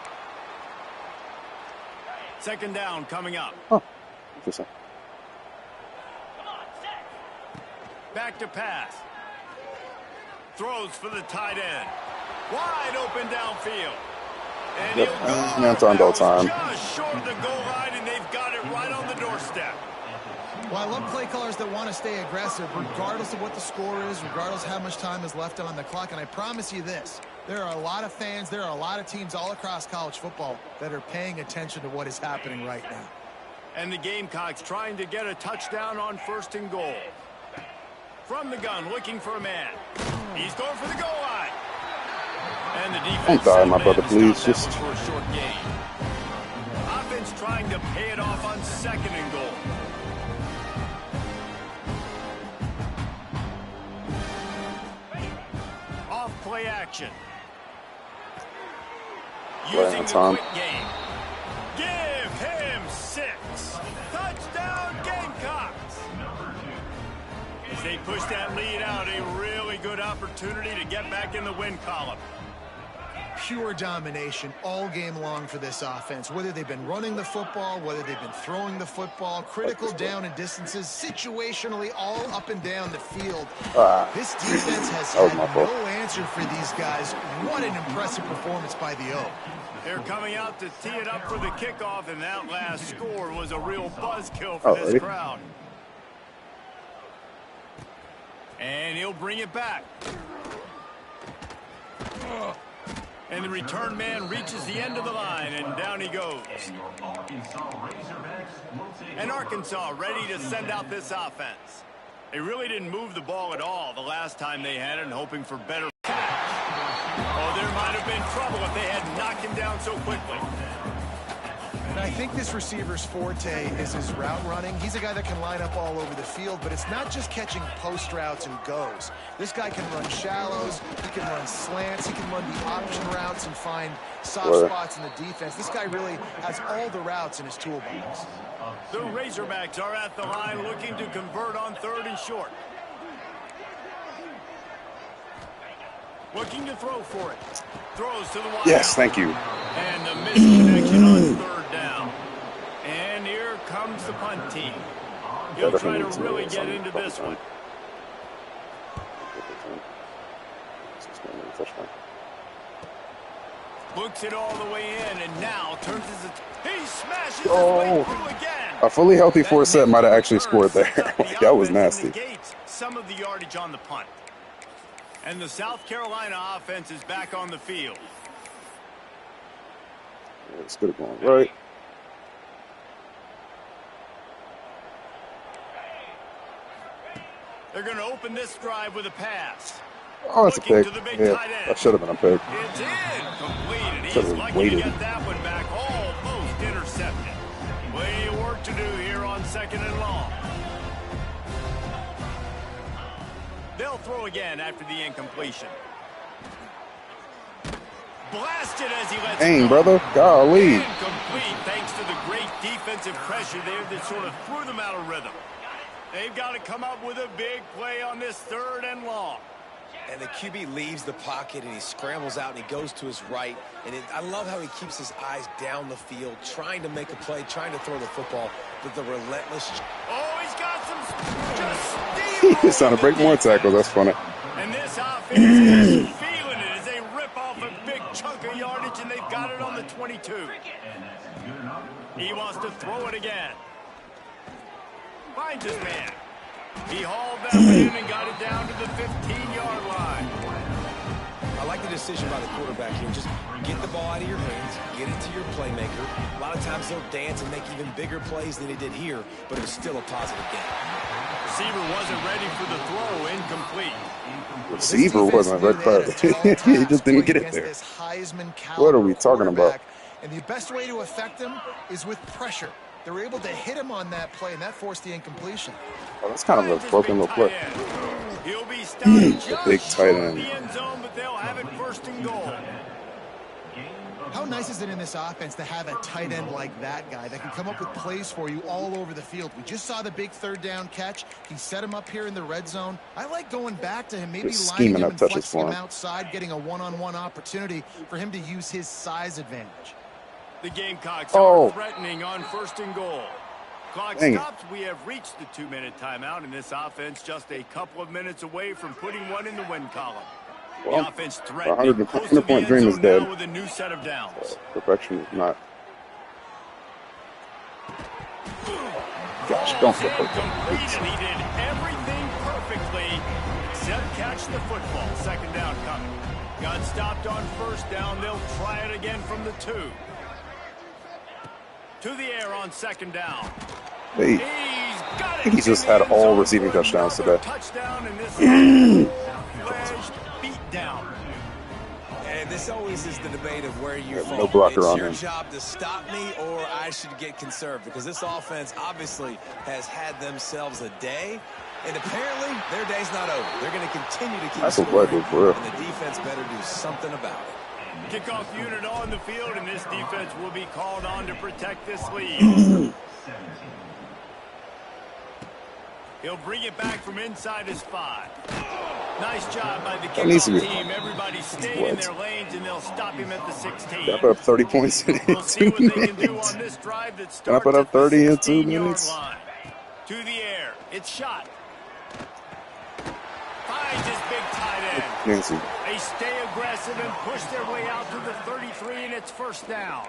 2nd down coming up. Huh. Interesting. Back to pass. Throws for the tight end. Wide open downfield. And yep. he'll go Anton all time. just short of the goal line, and they've got it right on the doorstep. Well, I love play callers that want to stay aggressive regardless of what the score is, regardless of how much time is left on the clock. And I promise you this, there are a lot of fans, there are a lot of teams all across college football that are paying attention to what is happening right now. And the Gamecocks trying to get a touchdown on 1st and goal. From the gun, looking for a man. He's going for the goal line. And the defense. Don't die, my brother, please. Just for a short gain. Offense trying to pay it off on 2nd and goal. Off play action. Using the quick game. Give him 6. Touchdown Gamecocks. As they push that lead out, a really good opportunity to get back in the win column. Pure domination all game long for this offense. Whether they've been running the football, whether they've been throwing the football, critical down and distances, situationally all up and down the field. This defense has had no answer for these guys. What an impressive performance by the O. They're coming out to tee it up for the kickoff, and that last score was a real buzzkill for this crowd. And he'll bring it back. And the return man reaches the end of the line, and down he goes. And Arkansas ready to send out this offense. They really didn't move the ball at all the last time they had it, and hoping for better catch. Oh, there might have been trouble if they had knocked him down so quickly. And I think this receiver's forte is his route running. He's a guy that can line up all over the field, but it's not just catching post routes and goes. This guy can run shallows, he can run slants, he can run the option routes and find soft spots in the defense. This guy really has all the routes in his toolbox. The Razorbacks are at the line looking to convert on 3rd and short. Looking to throw for it. Throws to the wide. Yes, thank you. And the misconnection on 3rd down. And here comes the punt team. He'll try to really get into this one. Looks it all the way in, and now turns his... He smashes his way through again. A fully healthy Forsett might have actually scored there. That was nasty. Some of the yardage on the punt. And the South Carolina offense is back on the field. It's good going right. They're going to open this drive with a pass. Oh, that's a pick. Yeah, that should have been a pick. It's incomplete, and he's lucky to get that one back. Almost intercepted. Plenty of work to do here on 2nd and long. They'll throw again after the incompletion. Blasted as he lets Dang, go. brother. Golly. Incomplete thanks to the great defensive pressure there that sort of threw them out of rhythm. They've got to come up with a big play on this 3rd and long. And the QB leaves the pocket, and he scrambles out, and he goes to his right. And I love how he keeps his eyes down the field, trying to make a play, trying to throw the football with the relentless... Oh, he's got some... Just He's trying to break more tackles. That's funny. And this offense is feeling it as they rip off a big chunk of yardage, and they've got it on the 22. He wants to throw it again. Finds his man. He hauled that one in and got it down to the 15-yard line. I like the decision by the quarterback here. Just get the ball out of your hands, get it to your playmaker. A lot of times they'll dance and make even bigger plays than he did here, but it was still a positive game. Receiver wasn't ready for the throw, incomplete. Receiver wasn't ready. He just didn't get it there. What are we talking about? And the best way to affect him is with pressure. They were able to hit him on that play, and that forced the incompletion. Oh, that's kind of a broken little play. He'll be stopped A big tight end. the end zone, but they'll have it 1st and goal. How nice is it in this offense to have a tight end like that guy that can come up with plays for you all over the field? We just saw the big 3rd down catch. He set him up here in the red zone. I like going back to him, maybe lining him and flexing him outside, getting a one-on-one opportunity for him to use his size advantage. The Gamecocks are threatening on 1st and goal. Clock stops. We have reached the 2-minute timeout, and this offense just a couple of minutes away from putting one in the win column. Well, the offense threatening. 100-point dream is dead. With a new set of downs. Perfection is not. Just don't flip it. He did everything perfectly except catch the football. Second down coming. Got stopped on first down. They'll try it again from the 2. To the air on second down. Hey, I think he's just had all receiving touchdowns today. Touchdown in this beat down. And this always is the debate of where you fall. No blocker it's on your him. job to stop me, or I should get conserved, because this offense obviously has had themselves a day, and apparently their day's not over. They're going to continue to keep That's a scoring, play, for real. and the defense better do something about it. Kickoff unit on the field, and this defense will be called on to protect this lead. He'll bring it back from inside his 5. Nice job by the kickoff team. Everybody stayed in their lanes, and they'll stop him at the 16. Can I put up 30 points in We'll see 2 what they can do minutes? on this drive that Can I put up starts 30 in at the 2 16-yard minutes? line. To the air. It's shot. Finds his big tight end. Nancy. They stay aggressive and push their way out to the 33, and it's first down.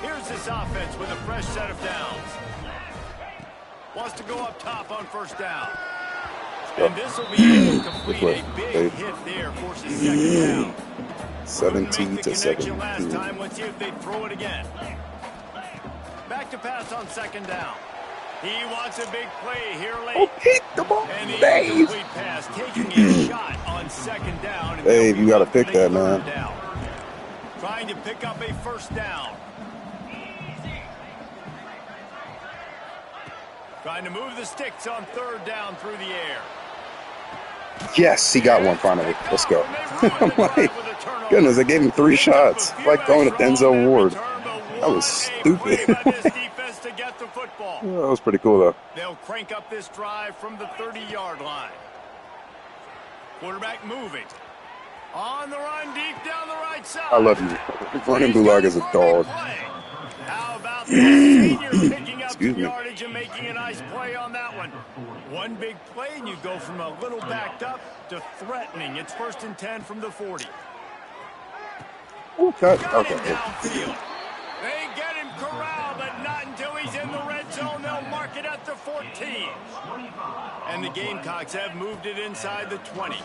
Here's this offense with a fresh set of downs. Wants to go up top on first down. And this will be incomplete. A big hit there forces second down. 17 to 17. Last time. Let's see if they throw it again. Back to pass on second down. He wants a big play here late. Oh, hit the ball, And the Dave. incomplete pass, taking a shot on second down. And Dave, you got to pick that, man. down. Trying to pick up a first down. Trying to move the sticks on third down through the air. Yes, he got one finally. Let's go. I'm like, goodness, they gave him 3 shots. Like going to Denzel Ward. That was stupid. That was pretty cool, though. They'll crank up this drive from the 30-yard line. Quarterback moving. On the run, deep down the right side. I love you. Running Bulag is a dog. How about the senior picking up some yardage and making a nice play on that one? One big play, and you go from a little backed up to threatening. It's first and 10 from the 40. Ooh, cut. Okay. Downfield. They get him corralled, but not until he's in the red zone. They'll mark it at the 14. And the Gamecocks have moved it inside the 20.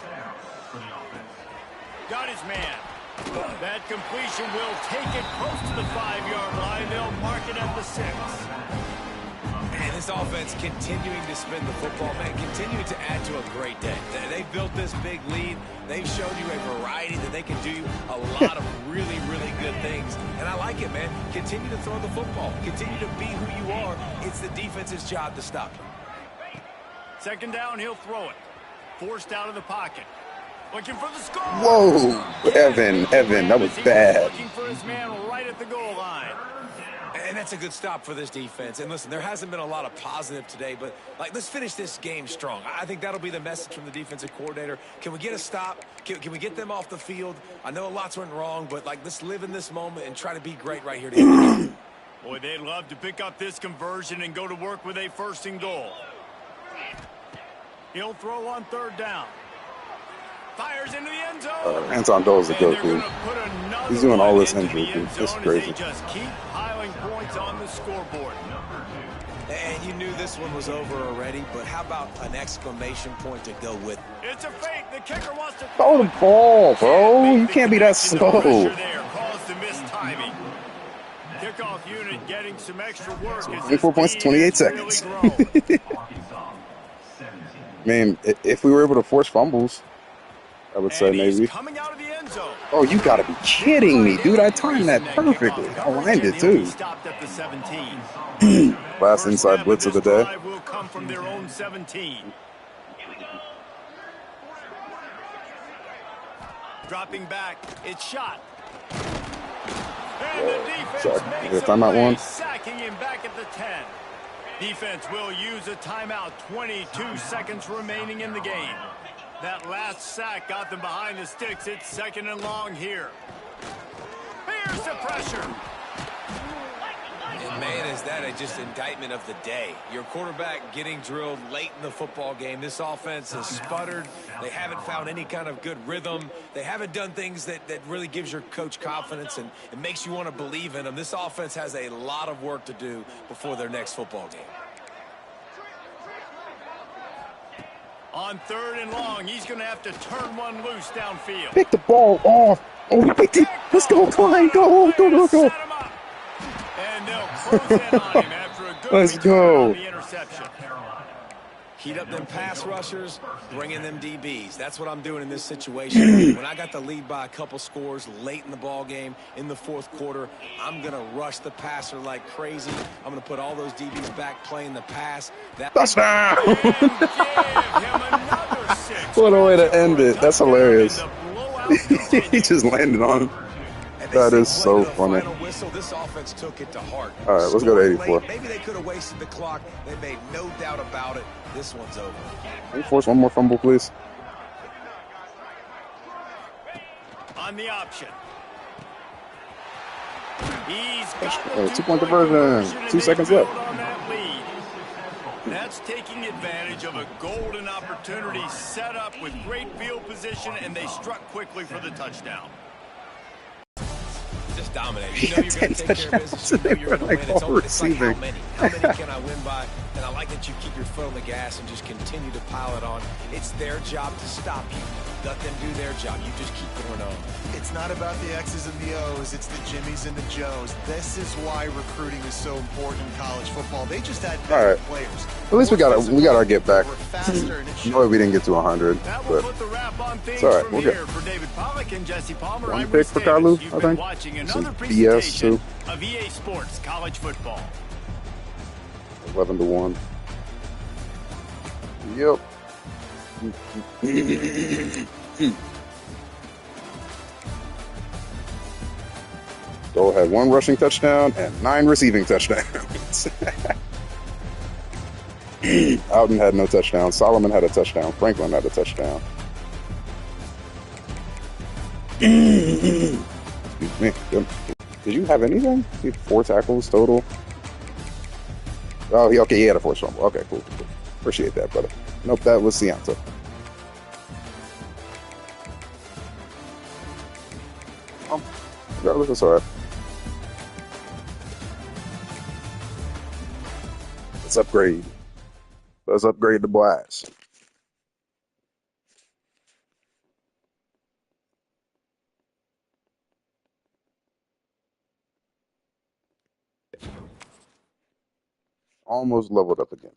Got his man. That completion will take it close to the 5-yard line. They'll mark it at the 6. And this offense continuing to spin the football, man, continuing to add to a great day. They built this big lead. They've shown you a variety that they can do a lot of really, really good things. And I like it, man. Continue to throw the football. Continue to be who you are. It's the defense's job to stop you. Second down, he'll throw it. Forced out of the pocket. Looking for the score. Whoa, Evan, that was bad. Looking for his man right at the goal line. And that's a good stop for this defense. And listen, there hasn't been a lot of positive today, but let's finish this game strong. I think that'll be the message from the defensive coordinator. Can we get a stop? Can we get them off the field? I know lots went wrong, but let's live in this moment and try to be great right here to end the game. Boy, they'd love to pick up this conversion and go to work with a first and goal. He'll throw on third down. Fires into the end zone. Anton Dole's a good dude. He's doing all this injury, dude. This is crazy. Just keep piling points on the scoreboard. And you knew this one was over already, but how about an exclamation point to go with it? It's a fake. The kicker wants to throw the ball, bro. You can't be that slow. Caused the missed timing. Kickoff unit getting some extra work. 24 points, 28 seconds. Man, if we were able to force fumbles, I would say maybe. Oh, you gotta be kidding me, dude. I timed that perfectly. I lined it too. Last inside blitz of the day. Will come from their own 17. Dropping back, it's shot. And the defense makes a play, sacking him back at the 10. Defense will use a timeout. 22 seconds remaining in the game. That last sack got them behind the sticks. It's second and long here. Here's the pressure. And man, is that just indictment of the day. Your quarterback getting drilled late in the football game. This offense has sputtered. They haven't found any kind of good rhythm. They haven't done things that really gives your coach confidence and it makes you want to believe in them. This offense has a lot of work to do before their next football game. On 3rd and long, he's going to have to turn one loose downfield. Pick the ball off. Oh, he picked it. Let's go, Klein. Go. And they'll close in on him after a good Let's return go. on the interception. Heat up them pass rushers, bring in them DBs. That's what I'm doing in this situation. When I got the lead by a couple scores late in the ball game in the 4th quarter, I'm going to rush the passer like crazy. I'm going to put all those DBs back playing the pass. Touchdown! And give him another 6. What a way to end it. That's hilarious. He just landed on him. That is so funny. Whistle, this offense took it to heart. All right, let's go to 84. Maybe they could have wasted the clock. They made no doubt about it. This one's over. Can you force one more fumble, please? On the option. He's got the 2-point conversion. 2 seconds left. On that lead. That's taking advantage of a golden opportunity set up with great field position, and they struck quickly for the touchdown. Just dominate. You know you're going to take care of business. You know you're going to win. It's like how many? How many can I win by? And I like that you keep your foot on the gas and just continue to pile it on. It's their job to stop you. Let them do their job. You just keep going on. It's not about the X's and the O's. It's the Jimmies and the Joes. This is why recruiting is so important in college football. They just had better players. At least we got our get back. No, we didn't get to 100, but it's all right. We'll get. For David Pollack and Jesse Palmer, One pick for Kalu, I think. Watching Some another BS too. of EA Sports College Football. 11-1. Yep. Dole had 1 rushing touchdown and 9 receiving touchdowns. Alden had no touchdown. Solomon had a touchdown. Franklin had a touchdown. Excuse me. Did you have anything? You had 4 tackles total. Oh, he had a forced fumble. Okay, cool. Appreciate that, brother. Nope, that was Sianta. Regardless, it's all right. Let's upgrade. Let's upgrade the blast. Almost leveled up again.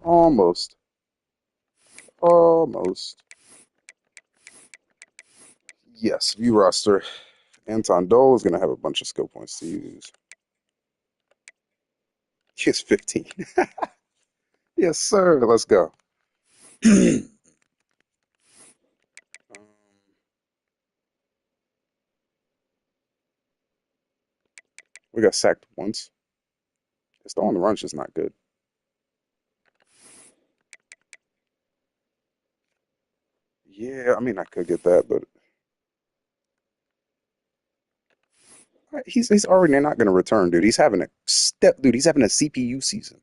Almost. Yes, view roster. Anton Dole is going to have a bunch of skill points to use. He has 15. Yes, sir. Let's go. We got sacked once. It's the on the run's just not good. Yeah, I mean, I could get that, but he's already not going to return, dude. He's having a He's having a CPU season,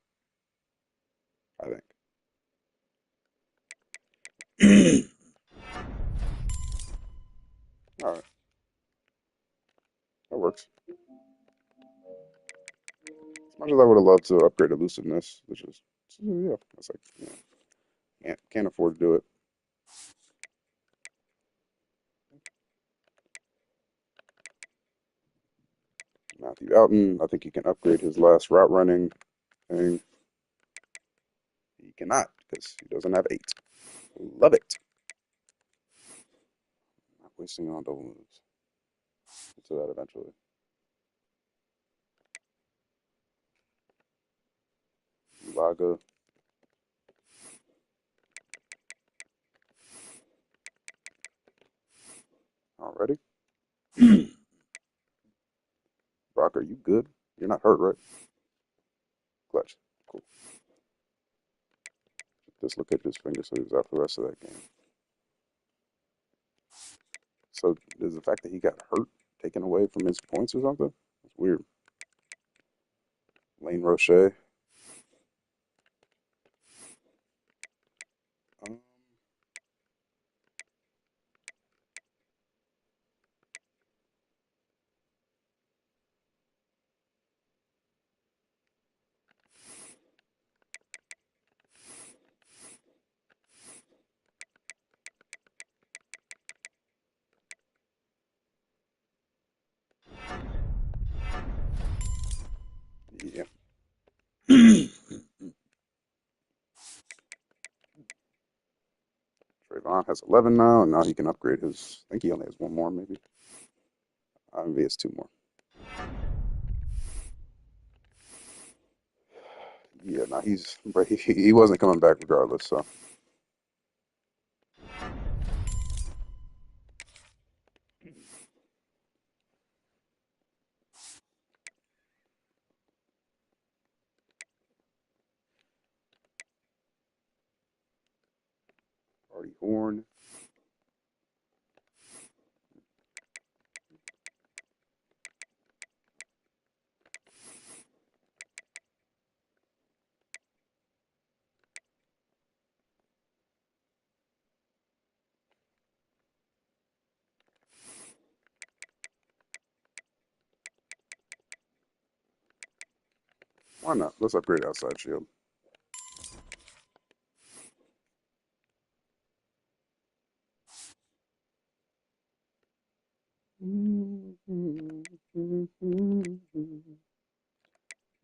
I think. All right, that works. As much as I would have loved to upgrade elusiveness, which is yeah, that's like can't afford to do it. Matthew Alton, I think he can upgrade his last route running thing. He cannot because he doesn't have 8. Love it. Not wasting on double moves. Get to that eventually. Laga. Already. Brock, are you good? You're not hurt, right? Clutch. Cool. Just look at his finger so he's out for the rest of that game. So is the fact that he got hurt taken away from his points or something? It's weird. Lane Roche. Yeah. Trayvon has 11 now, and now he can upgrade his. I think he only has one more, maybe. Maybe he has two more. Yeah, no, he wasn't coming back regardless. So Artie Horn. Why not? Let's upgrade outside shield.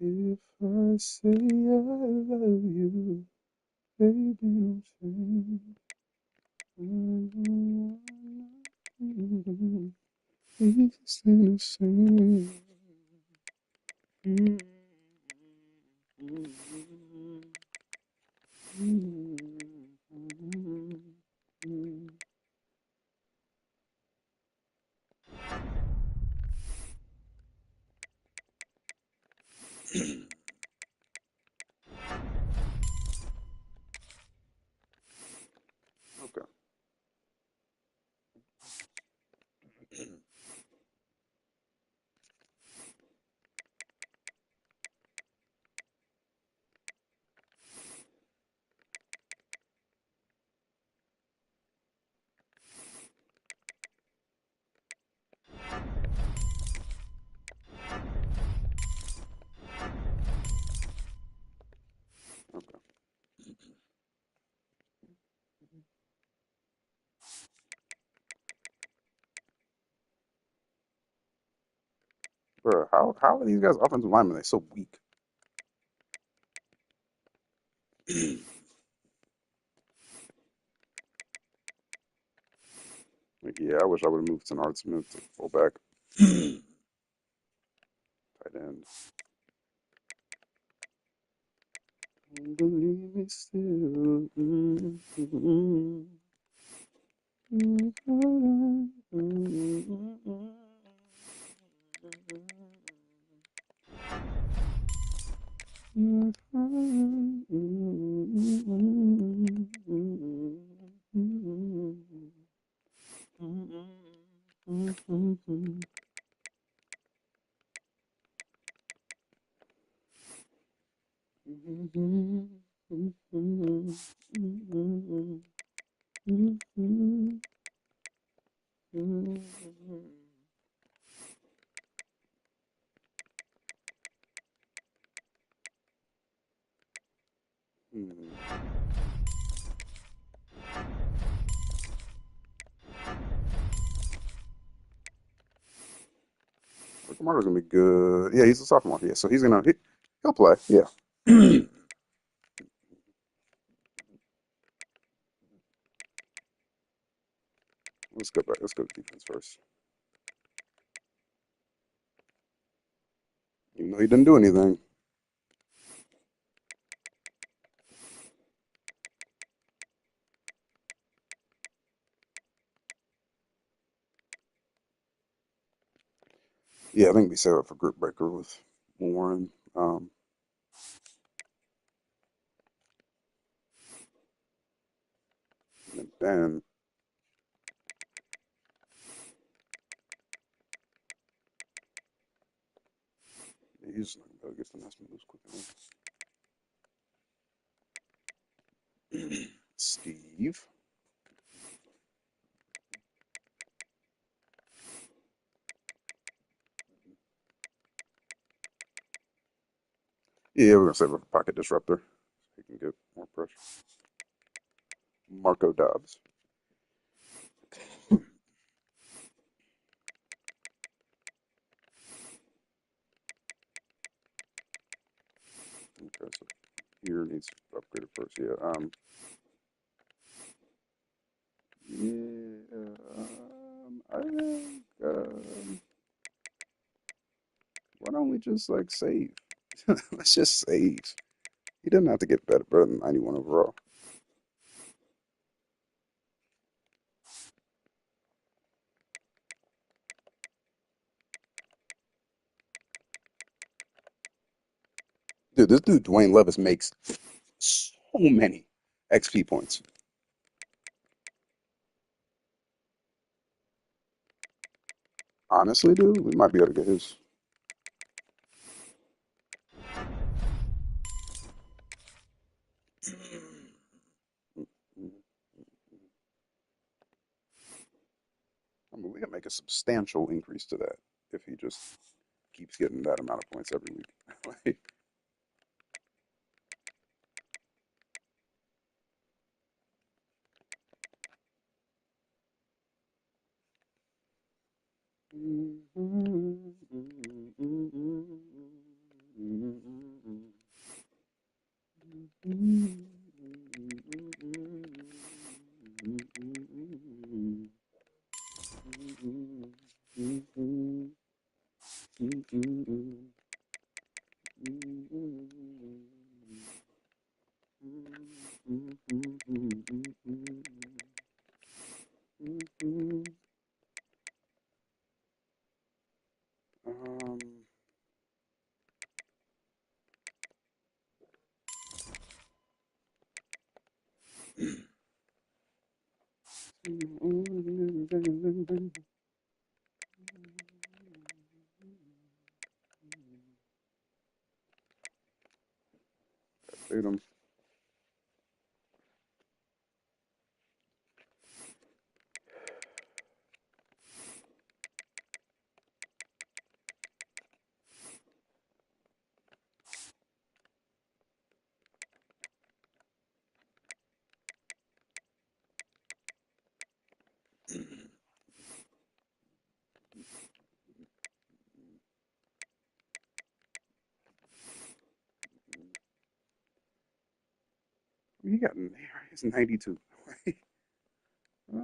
If I say I love you, baby, don't say it's the same. Okay. Okay. Bro, how are these guys offensive linemen? They're so weak. Like, yeah, I wish I would have moved Art Smith to fullback. Tight end. Don't believe me still. Marco's gonna be good. Yeah, he's a sophomore. Yeah, so he'll play. Yeah. Let's go back. Let's go to defense first. Even though he didn't do anything. Yeah, I think we set up for group breaker with Warren. And then he's not gonna get the nice moves quick enough. Steve. Yeah, we're gonna save up a pocket disruptor. So he can get more pressure. Marco Dobbs. Okay, so here needs upgraded first. Yeah. I think, why don't we just like save? Let's just save. He doesn't have to get better than 91 overall. Dude, this dude Dwayne Levis makes so many XP points. Honestly, dude, we might be able to get his. I mean, we can make a substantial increase to that if he just keeps getting that amount of points every week. Like, um, update him. He got he's 92. uh,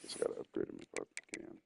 just gotta upgrade him if I can.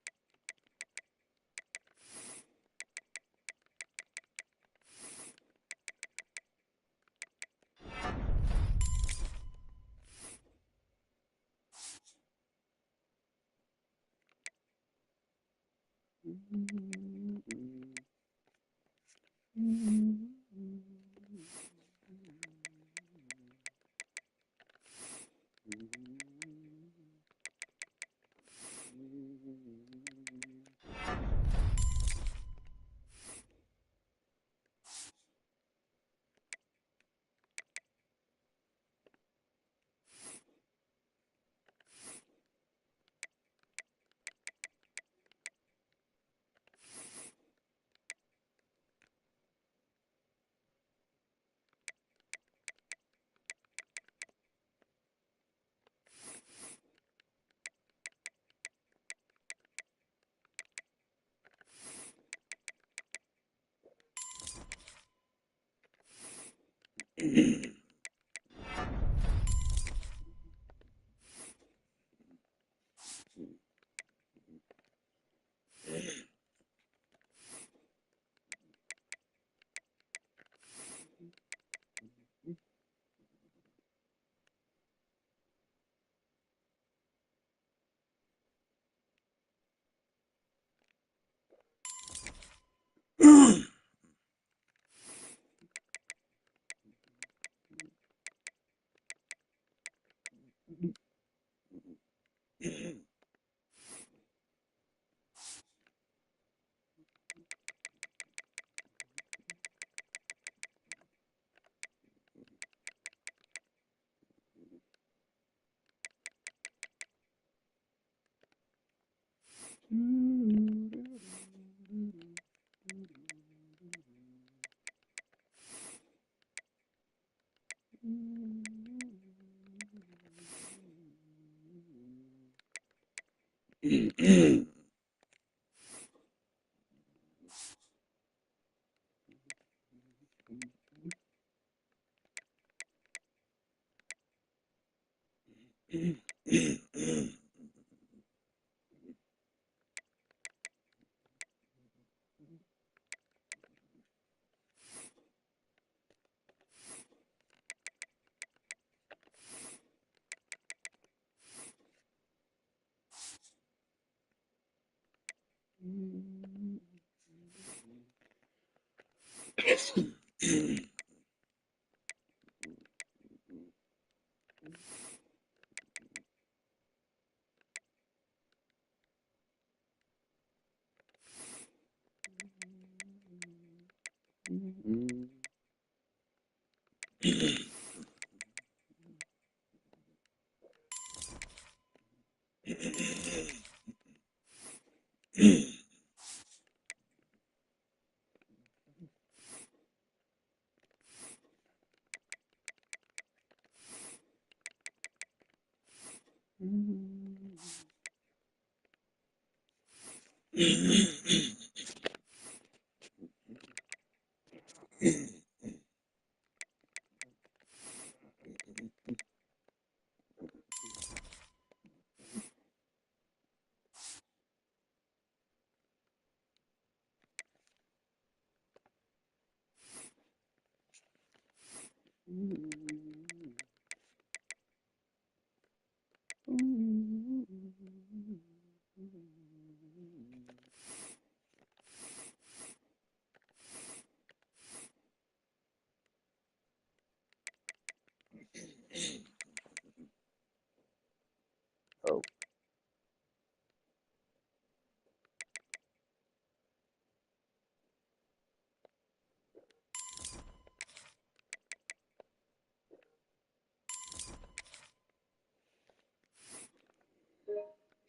Oh,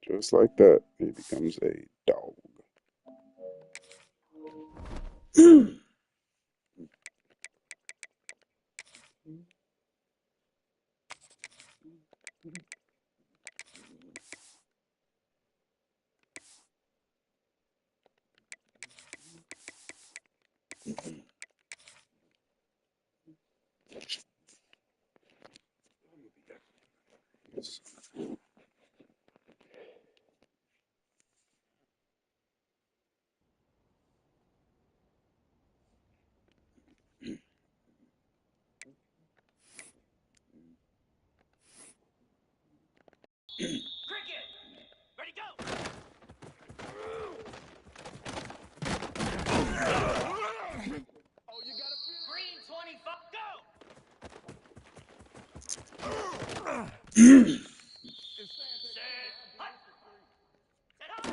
just like that, he becomes a dog. Cricket, ready, go. Green 25, go. Set, hut. Set up.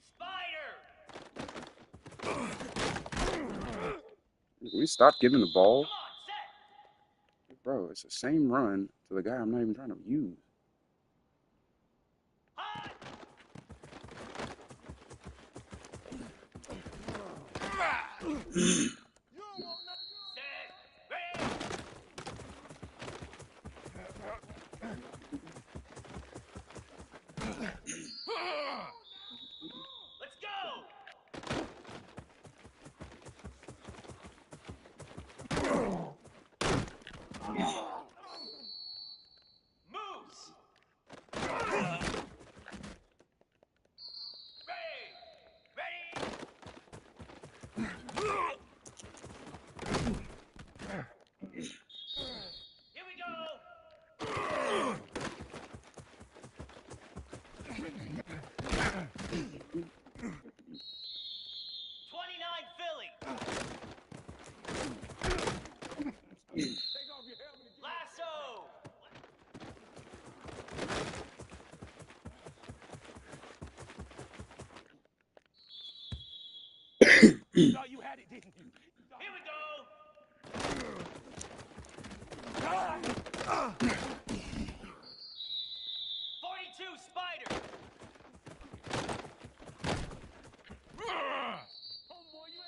Spider. Can we stop giving the ball? Come on, set. Bro, it's the same run to the guy I'm not even trying to use. Hut. Set, ready. Let's go. Moves. Ready. Ready. Here we go. 29 Philly. Lasso. Thought you had it, didn't you? Here we go. 42 Spider. Homeboy, you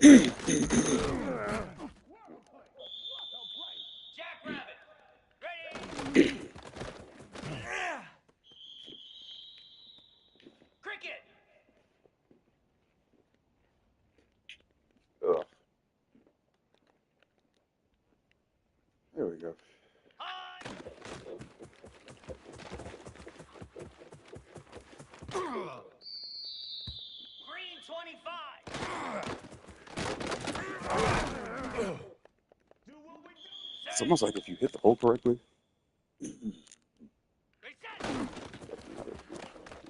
Jackrabbit, ready? Cricket. Ugh. There we go. High. Green 25. It's almost like if you hit the hole correctly. Reset.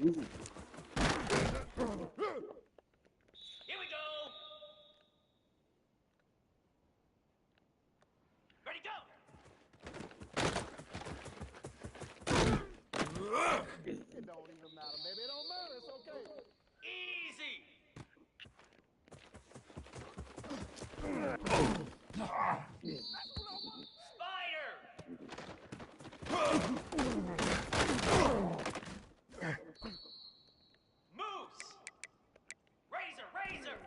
Ooh. Here we go. Ready, go. It don't even matter, baby. It don't matter. It's okay. Easy. Spider. Moose. Razor, razor.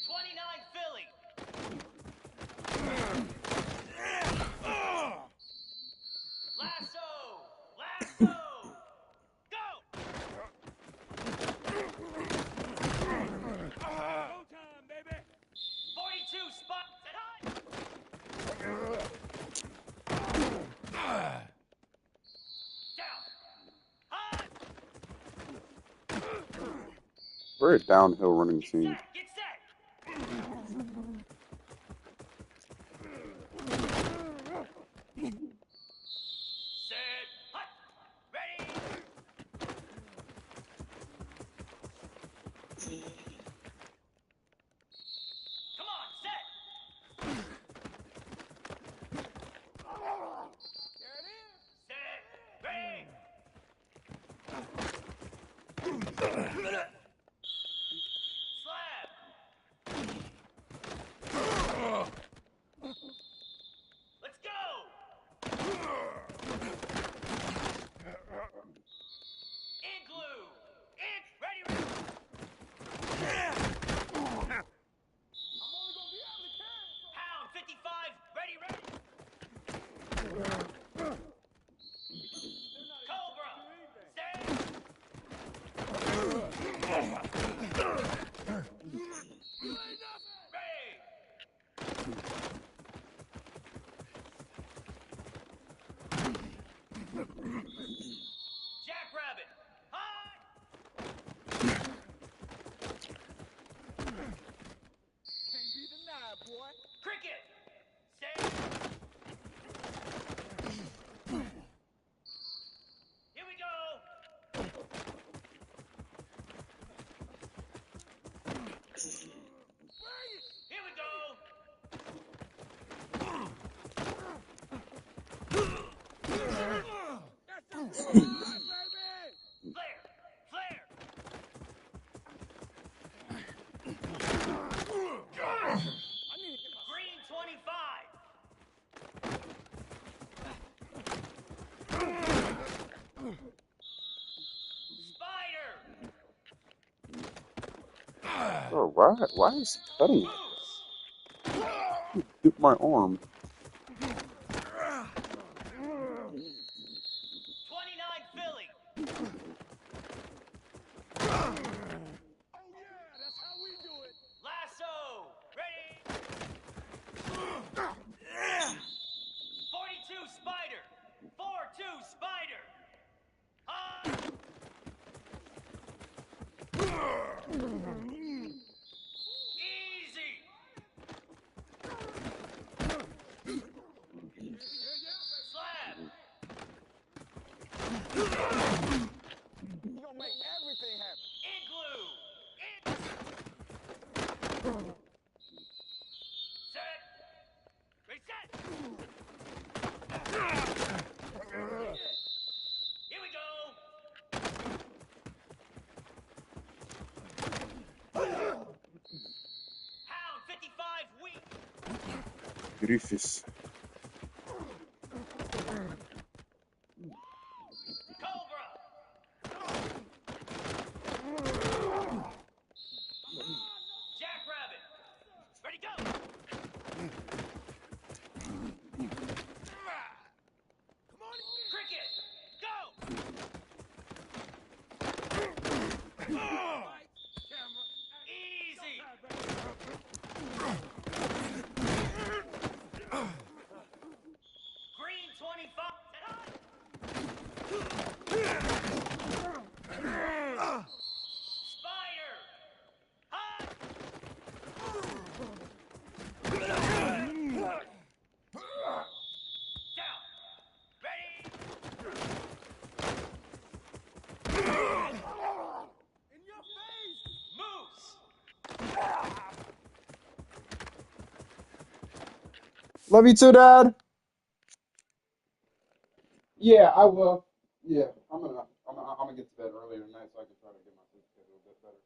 29 Philly. Lasso. Lasso. Go. Showtime, baby. 42 spots at high. Down. High. Very downhill running scene. Get set. Set. Hut. Ready. Come on, set. There it is. Set. Ready. Slab. Let's go. Igloo. Ready, ready. Pound 55. Ready, ready. Cobra. Stay. Ready. Jackrabbit. High. Can't be denied, boy. Cricket. Stay. Here we go. Here we go. Flare. Flare. Green 25. Spider. Oh, why is he cutting it? Moose. Hit my arm. 29 Philly. Oh, yeah, that's how we do it. Lasso. Ready. 42 Spider. 4-2 Spider. Easy. Slab. You gonna make everything happen. Igloo. Set. Reset. Here we go. Pound 55 weak. Griffiths. Love you too, Dad. Yeah, I will. Yeah, I'm gonna get to bed earlier tonight so I can try to get my sleep schedule a bit better.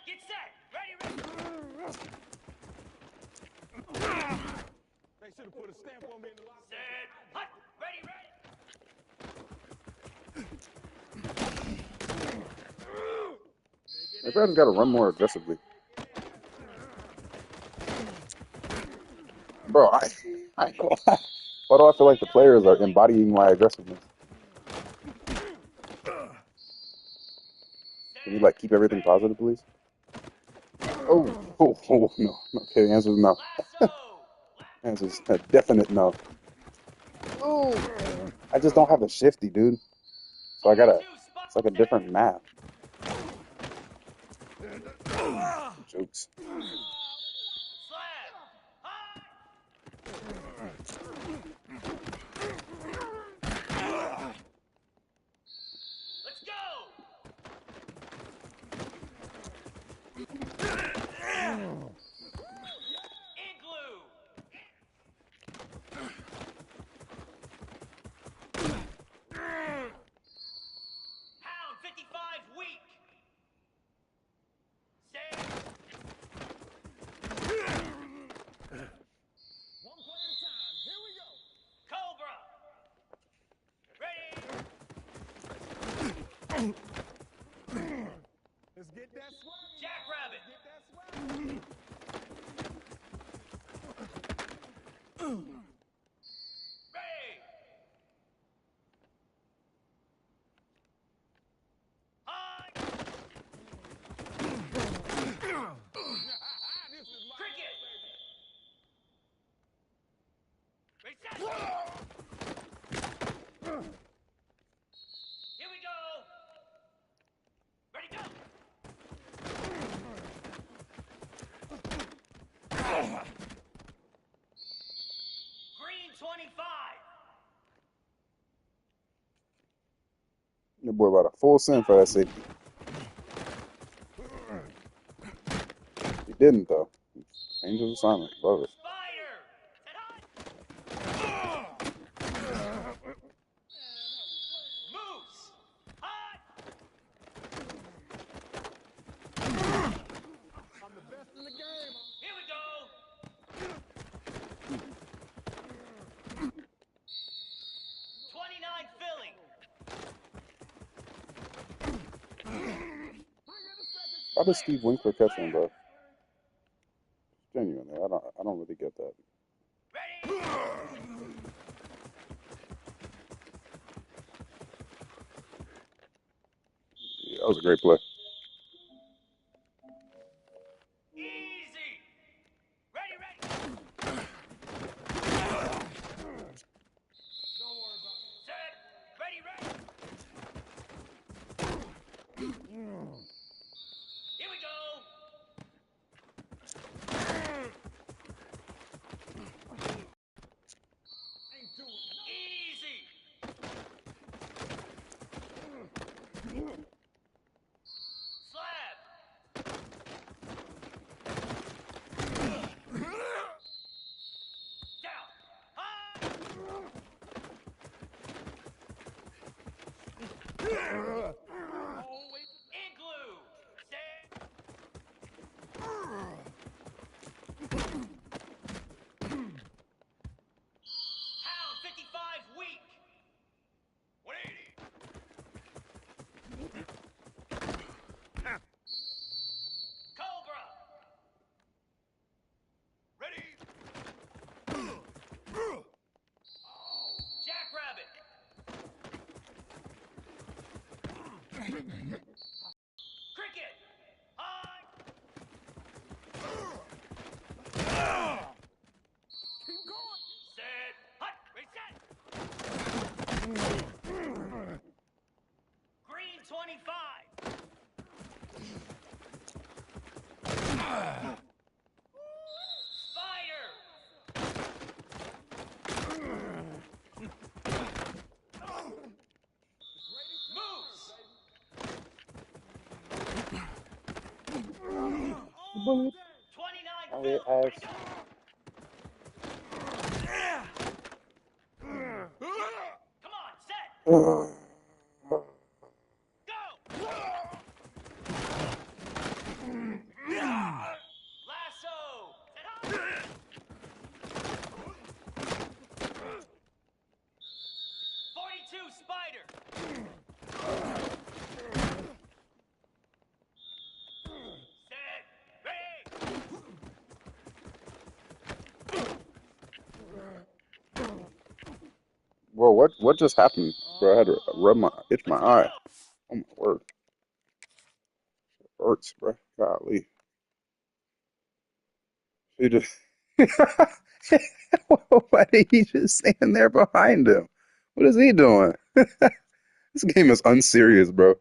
Get set. Ready. They should have put a stamp on me in the locker. Set. Hut. Ready. Maybe I just got to run more aggressively. Bro, I ain't gonna lie. Why do I feel like the players are embodying my aggressiveness? Can you, like, keep everything positive, please? Oh, no. Okay, the answer is no. The answer is a definite no. Oh, I just don't have a shifty, dude. So it's like a different map. Jokes. Let's go. Igloo. Pound 55 weak. Save. One play at a time. Here we go. Cobra. Ready. Let's get that swag. Jackrabbit. Get that swag. Ready. High. Cricket. Reset. Here we go. Ready, go. Green 25. Your boy about a full cent for that safety. He didn't, though. Change of assignment. Love it. Spider. Set high. Moose. High. I'm the best in the game. Here we go. 29 filling. How does Steve Winkler catch him, bro? Genuinely, I don't really get that. Ready. Yeah, that was a great play. Easy. Ready. Don't worry about it. Set. Ready. Here we go. Ain't doing Easy. Slab. Down. High. Igloo. Stay. Pound 55 weak. 180. Cobra. Ready. Jackrabbit. Cricket. High. Keep going. Set. Hut. Reset. Green 25. Spider. Moose. Bullet. 29 Oh, fill. yeah, Ready, go. Come on, set. Uh, Go. Bro, what just happened? Bro, I had to itch my eye. Oh my word. It hurts, bro. Golly. He just why did he just stand there behind him? What is he doing? This game is unserious, bro.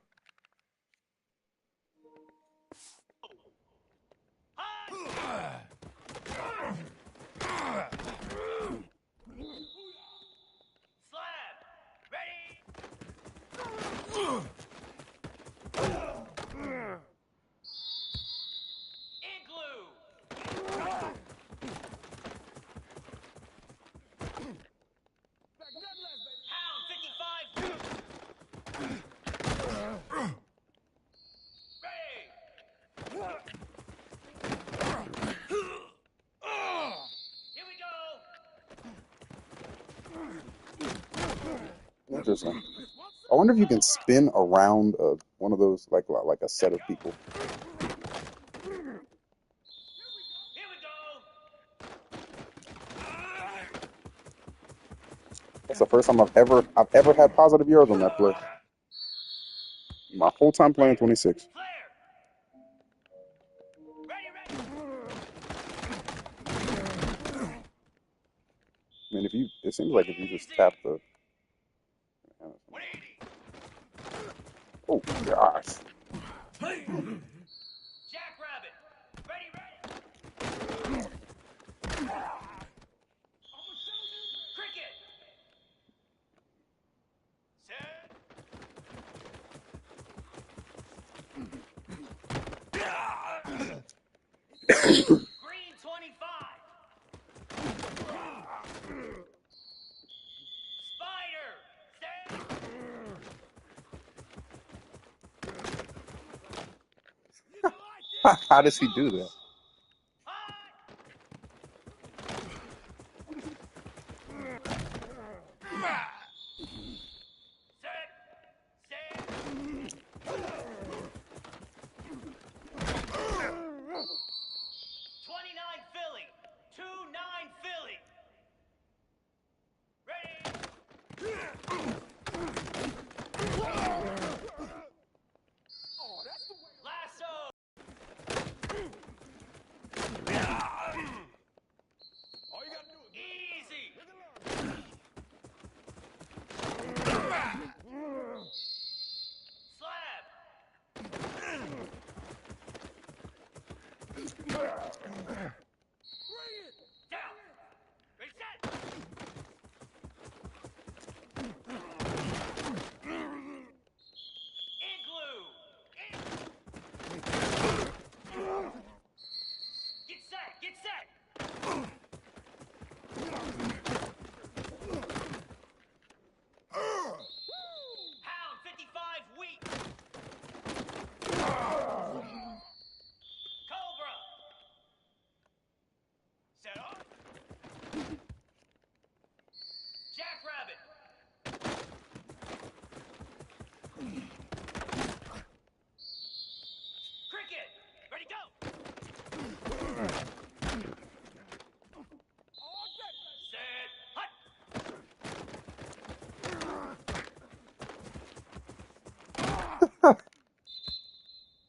Interesting. I wonder if you can spin around one of those like a set of people. That's the first time I've ever had positive yards on that play. My whole time playing 26. I mean, it seems like if you just tap the. Oh gosh. Jackrabbit. Ready. Cricket. Set. Green 25. Spider. Set. How does he do that? Get set. Pound 55 weak. Cobra. Set up. Jackrabbit. Cricket. Ready, go. Set. Hut.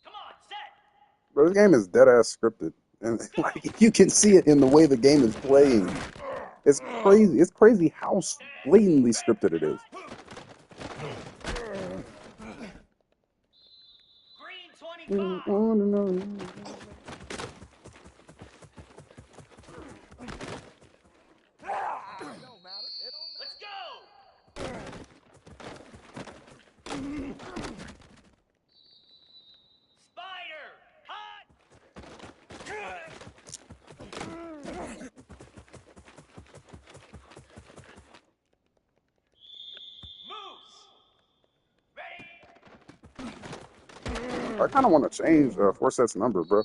Come on, set. Bro, this game is dead ass scripted, and like you can see it in the way the game is playing. It's crazy. It's crazy how blatantly scripted it is. Green 25. Let's go. Spider. Hot. Moose. Ready. I kind of want to change Forset's number, bro.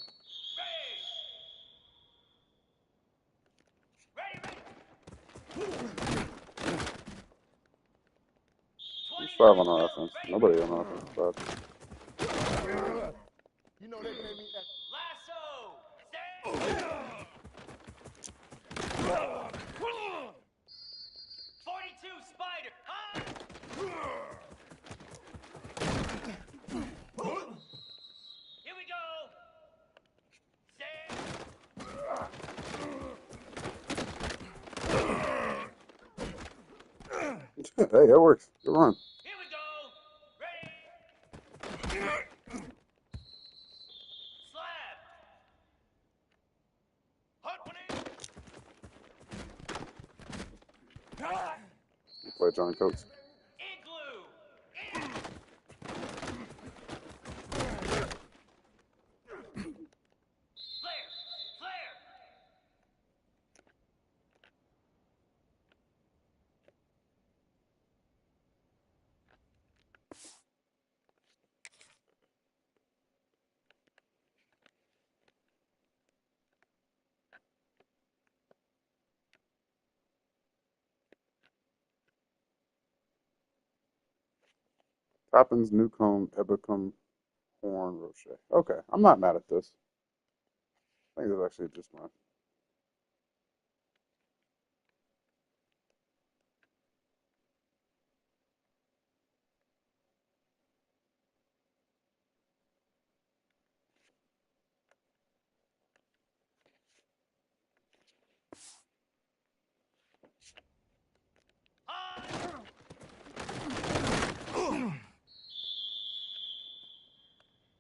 Ready. 5 on our offense. Nobody on offense, but You know they made me at Lasso. Stay. 42 Spider. Hey, that works. Good run. Here we go. Ready. Slab. Hot one in. You play John Coates. Igloo. Flare. Flare. Toppins, Newcomb, Ebicom, Horn, Roche. Okay, I'm not mad at this. I think that's actually just my.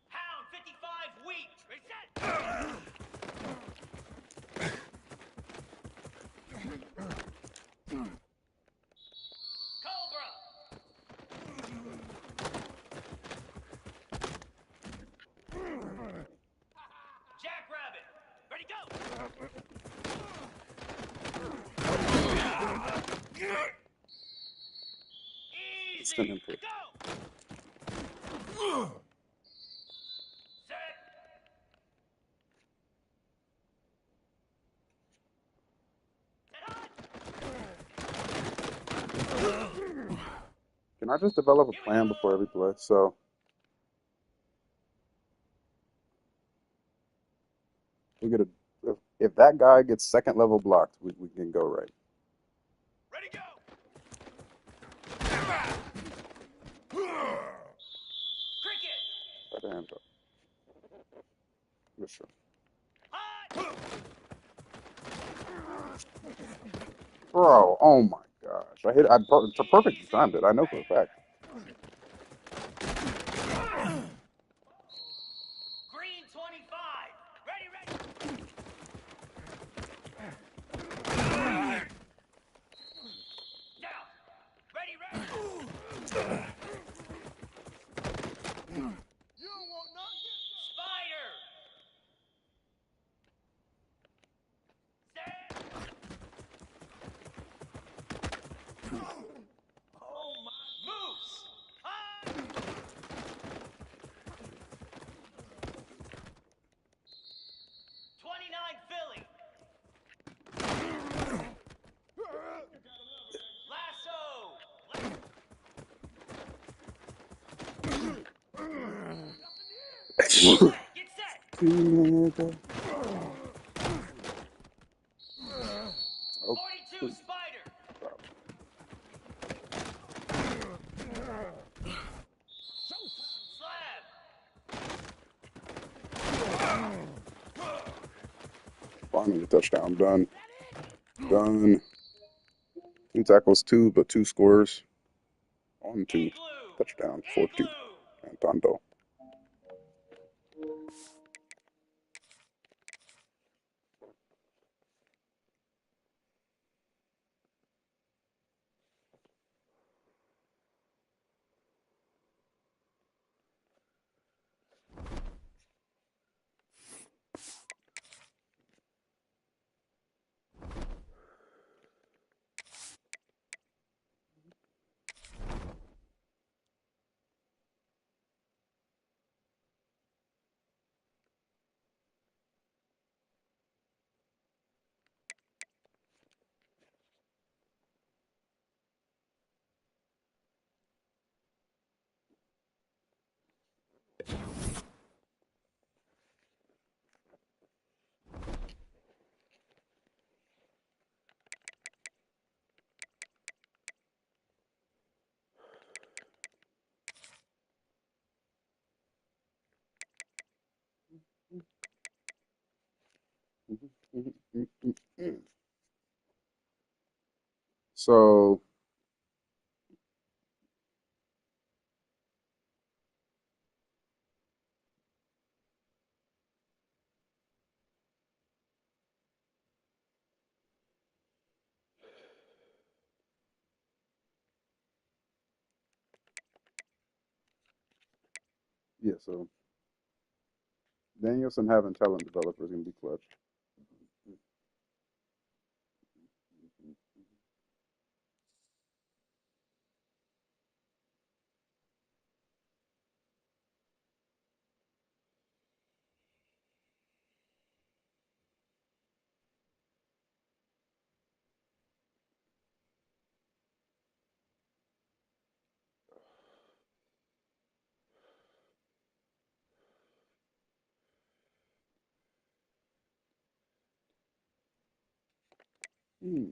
Hound 55 wheat. Reset. Cobra. Jackrabbit. Ready, go. Instant Easy. input. Go. Set. Set hot. Can I just develop a Here we plan go. before every play? So we get a. If that guy gets second level blocked, we can go right. Ready, go. Cricket. Right hand up. Yes, sure. Hot. Bro, oh my gosh! I hit. It's a perfect Easy. timed it. I know for a fact. Green 25. Ready, ready. Down. Ready, ready. You don't want nothing. Spider. Set. Oh my. Moose. Hot. 29 Philly. Lasso. Get set. Oh, 42 Spider. Slab. finally touchdown. Done. Done. 2 tackles, 2 on 2. Igloo. Touchdown. 4-2. Igloo. And Tondo. So Yeah, so Danielson having talent developer is going to be clutch. Hmm.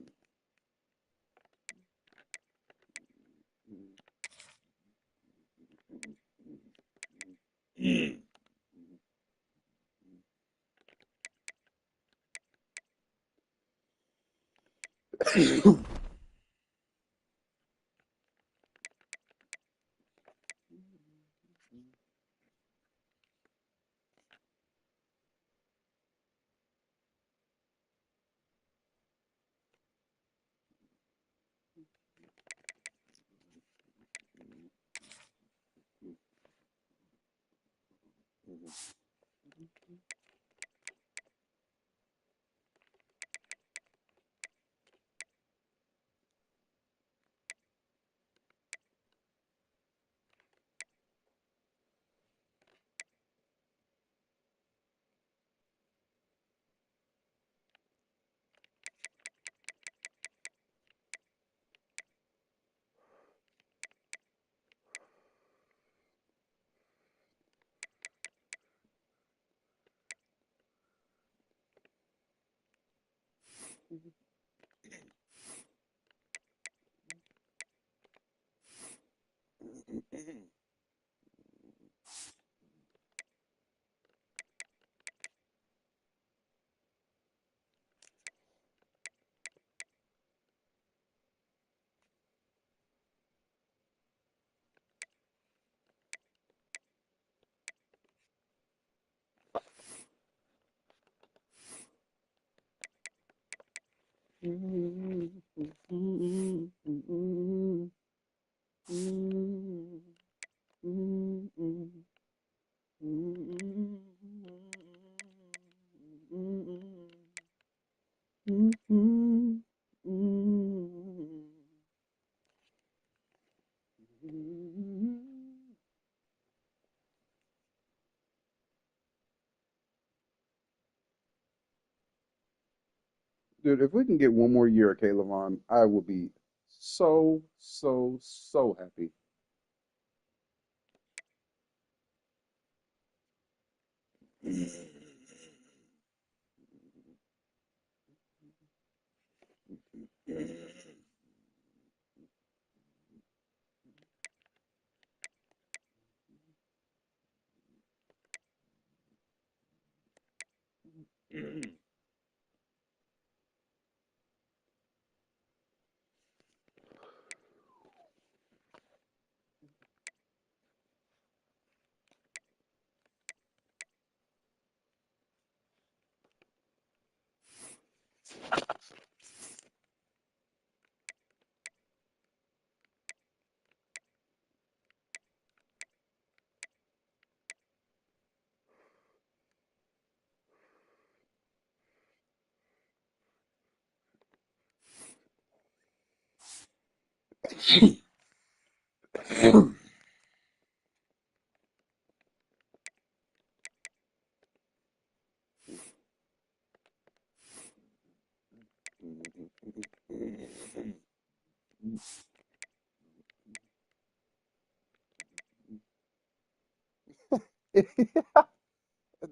Dude, if we can get one more year of Caleb on, I will be so, so, so happy.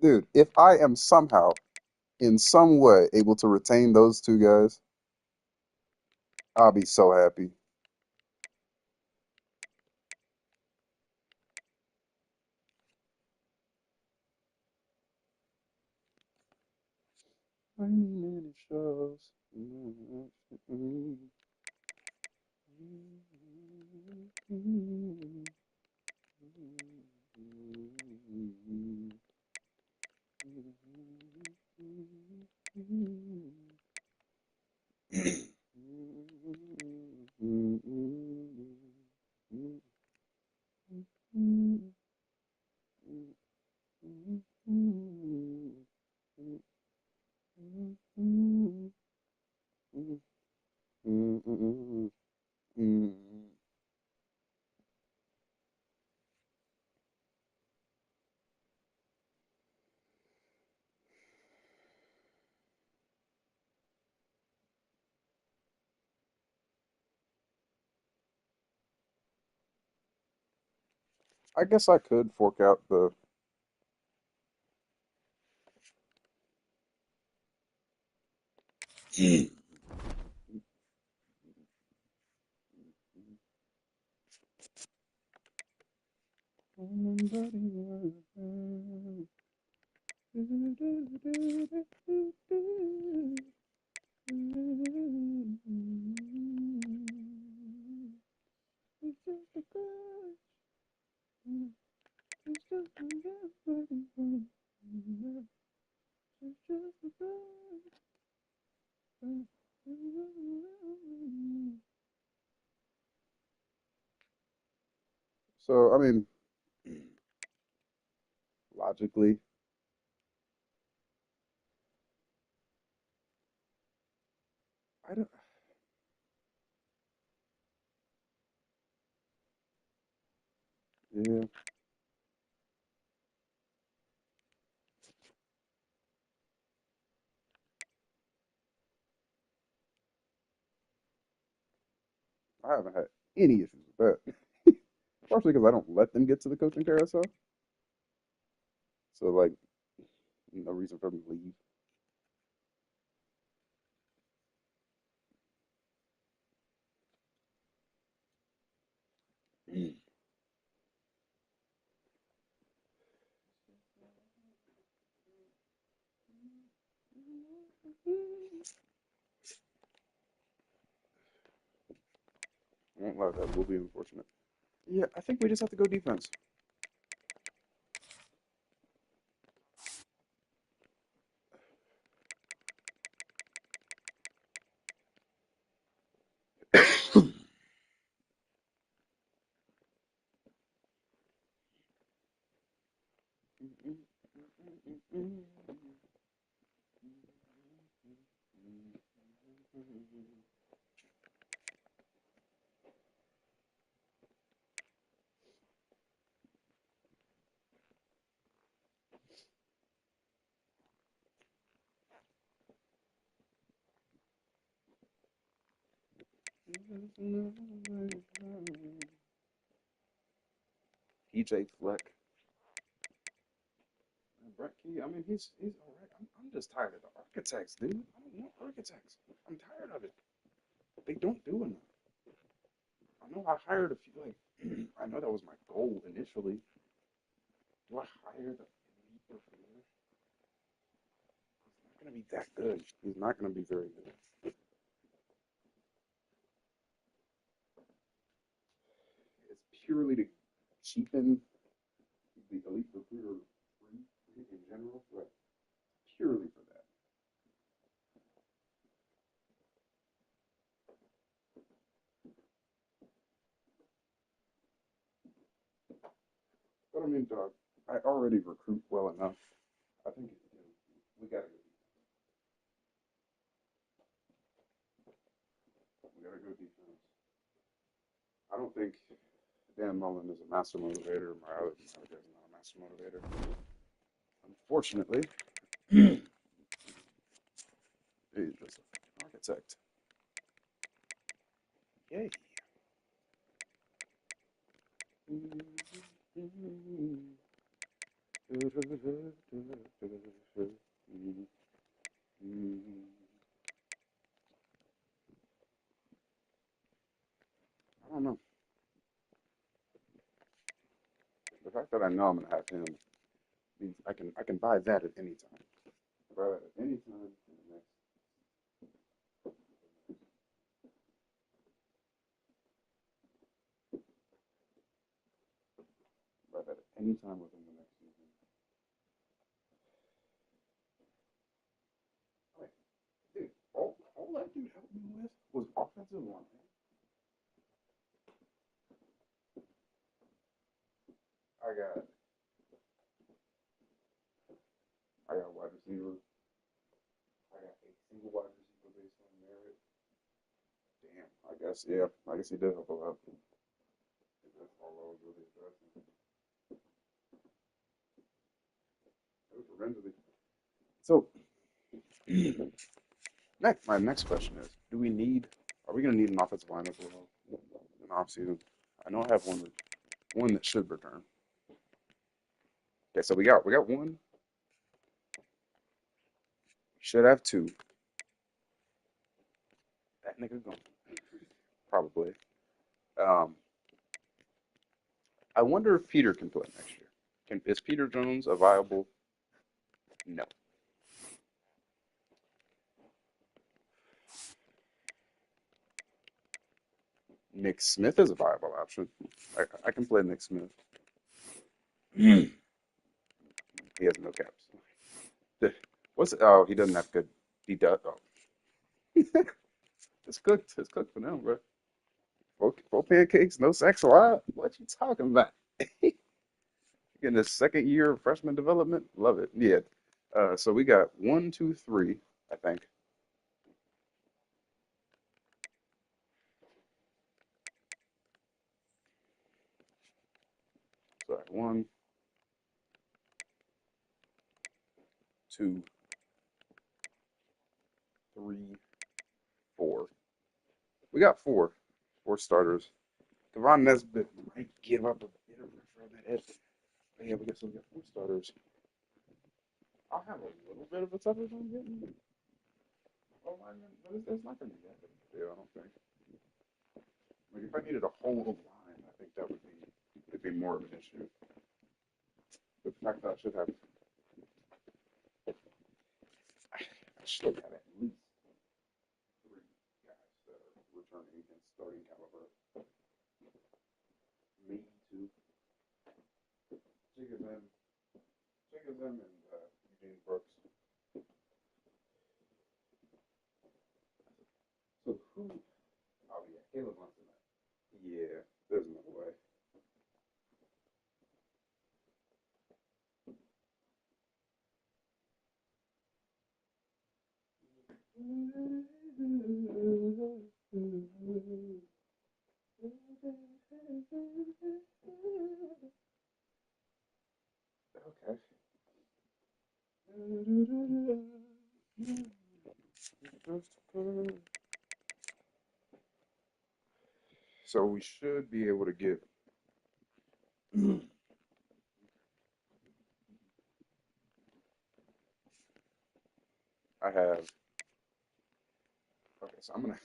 Dude, if I am somehow, in some way, able to retain those two guys, I'll be so happy. Many shows. I guess I could fork out the. So, I mean, logically, I don't. Yeah, I haven't had any issues with that. Partially because I don't let them get to the coaching carousel. So, like, no reason for them to leave. I won't lie, that will be unfortunate. Yeah, I think we just have to go defense. PJ Fleck. Brett Key, I mean, he's all right. I'm just tired of the architects, dude. I don't want architects. I'm tired of it. They don't do enough. I know I hired a few, like, I know that was my goal initially. Do I hire the elite recruiter? He's not going to be that good. He's not going to be very good. It's purely to cheapen the elite recruiter in general, but purely for that. But I mean, dog, I already recruit well enough. I think we got to go. We got to go defense. I don't think Dan Mullen is a master motivator. My other guy's not a master motivator. Unfortunately, he's just an architect. Yay. I don't know. The fact that I know I'm gonna have him means I can buy that at any time. Buy that at any time in the next. Buy that at any time within the next season. Like, dude, all that dude helped me with was offensive line. I got I got wide receiver. I got a single wide receiver based on merit. Damn, I guess yeah. I guess he did help a lot. That's all I was really addressing. It was horrendous. So my next question is: Are we going to need an offensive line as well in the offseason? I know I have one that should return. Okay, so we got one. Should have two. That nigga gone. Probably. Um, I wonder if Peter can play next year. Is Peter Jones a viable? No. Nick Smith is a viable option. I can play Nick Smith. He has no caps. Oh, he doesn't have good. He does. Oh, it's cooked. It's cooked for now, bro. Four pancakes, no sex allowed. What you talking about? In the second year of freshman development, love it. Yeah. So we got one, two, three, I think. Sorry, one, two, three, four. We got four starters. Devon Nesbitt might give up a bit of pressure on that edge. But yeah, we got four starters. I'll have a little bit of a tougher time getting. Oh, but it's not going to be that big of a deal, I don't think. Like if I needed a whole line, I think that would be more of an issue. But the fact that I should have at least three guys that are returning and starting caliber. Maybe two. Chicken them and Eugene Brooks. So who? Oh yeah, Caleb wants tonight. Yeah, there's no way. Okay. So we should be able to get. I have. Okay, so I'm gonna.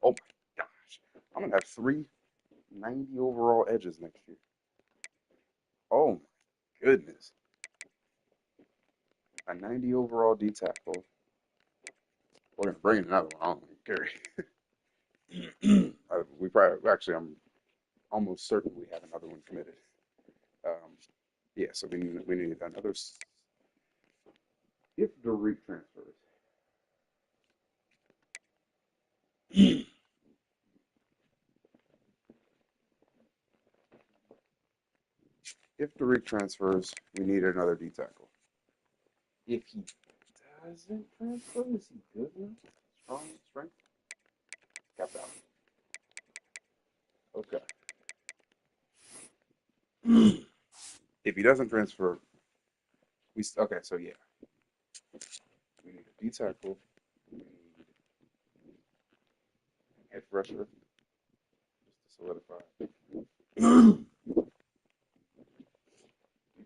Oh my gosh, I'm gonna have 390 overall edges next year. Oh my goodness, a 90 overall D tackle. We're gonna bring in another one. I don't even care. We probably actually, I'm almost certain we have another one committed. Um, yeah, so we need another. If Derek transfers, if Derek transfers, we need another D tackle. If he doesn't transfer, is he good enough? Strong strength? Capped out. Okay. If he doesn't transfer, okay. So yeah, we need a D tackle. We need an edge rusher just to solidify. D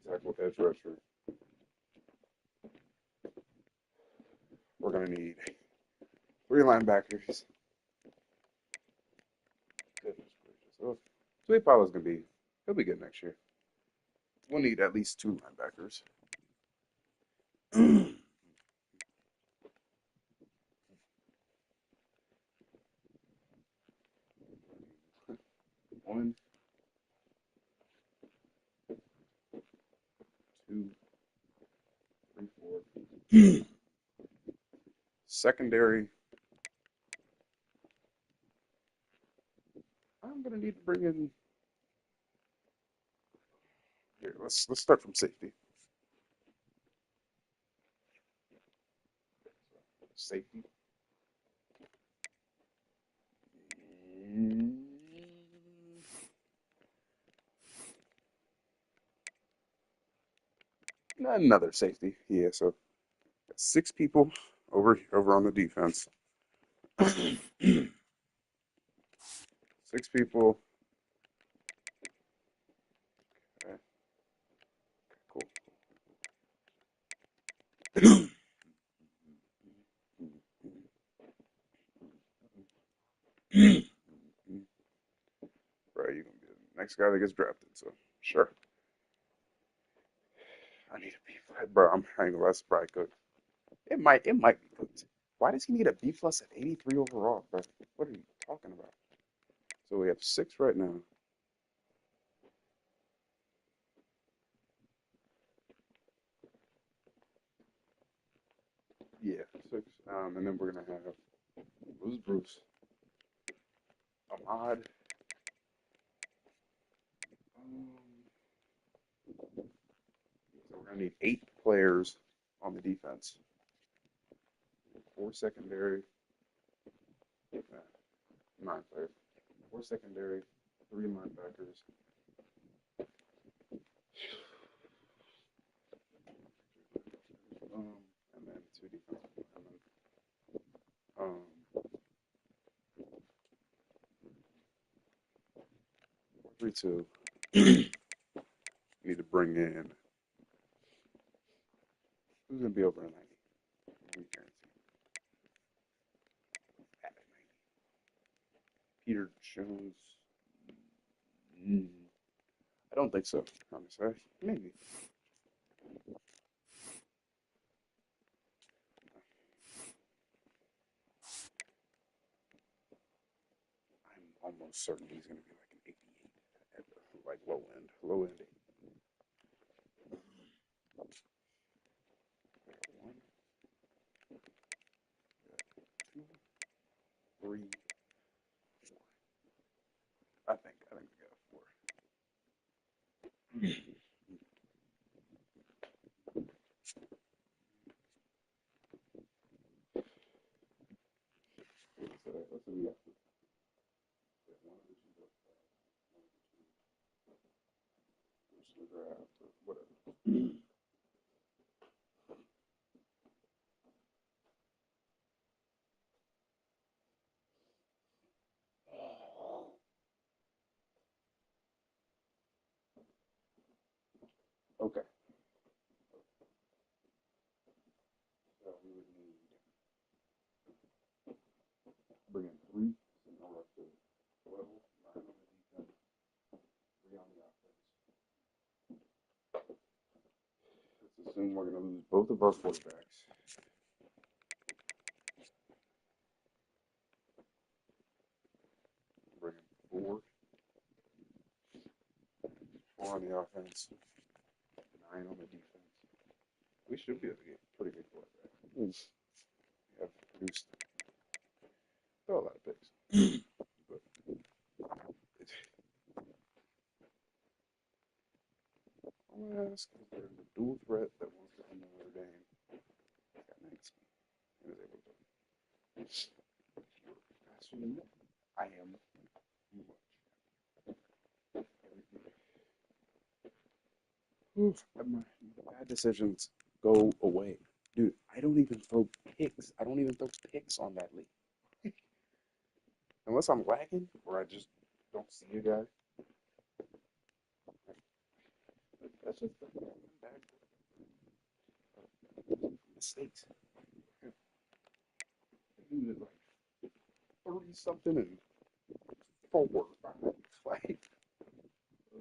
tackle, edge rusher. We're gonna need 3 linebackers. Goodness gracious. Oh, Sweet Paolo's he'll be good next year. We'll need at least 2 linebackers. One, two, three, four. Secondary. I'm gonna need to bring in. Here, let's start from safety. Safety. Another safety. Yeah, so 6 people over on the defense. 6 people. Okay. Cool. Next guy that gets drafted. So sure. I need a B flat, bro. I'm hanging less probably cooked. It might be cooked. Why does he need a B plus at 83 overall, bro? What are you talking about? So we have 6 right now. Yeah, 6. And then we're gonna have Bruce, Ahmad. So we're gonna need 8 players on the defense. 4 secondary, 9 players. 4 secondary, 3 linebackers. And then 2 defensive linemen. 4-3-2. Need to bring in. Who's gonna be over a 90? We guarantee. At 90. Peter Jones. I don't think so. Honestly, maybe. I'm almost certain he's gonna be like an 88 at like low end. Low end 8. 1, 2, 3, 4. I think we got a 4. Let's see. Yeah. Draft or whatever. Okay. So we would need bring in 3, so now we're up to 12, 9 on the defense, 3 on the offense. Let's assume we're going to lose both of our quarterbacks. Bring in 4 on the offense, 9 on the defense. We should be able to get a pretty good quarterback. We have produced a lot of picks. But I'm going to ask if there's a dual threat that wants to come to Notre Dame. He's got 19 and is able to. I am much. My bad decisions go away. Dude, I don't even throw picks. I don't even throw picks on that league. Unless I'm lagging or I just don't see a guy. That's just bad mistakes. Dude is like 30 something and 4 behind. Like,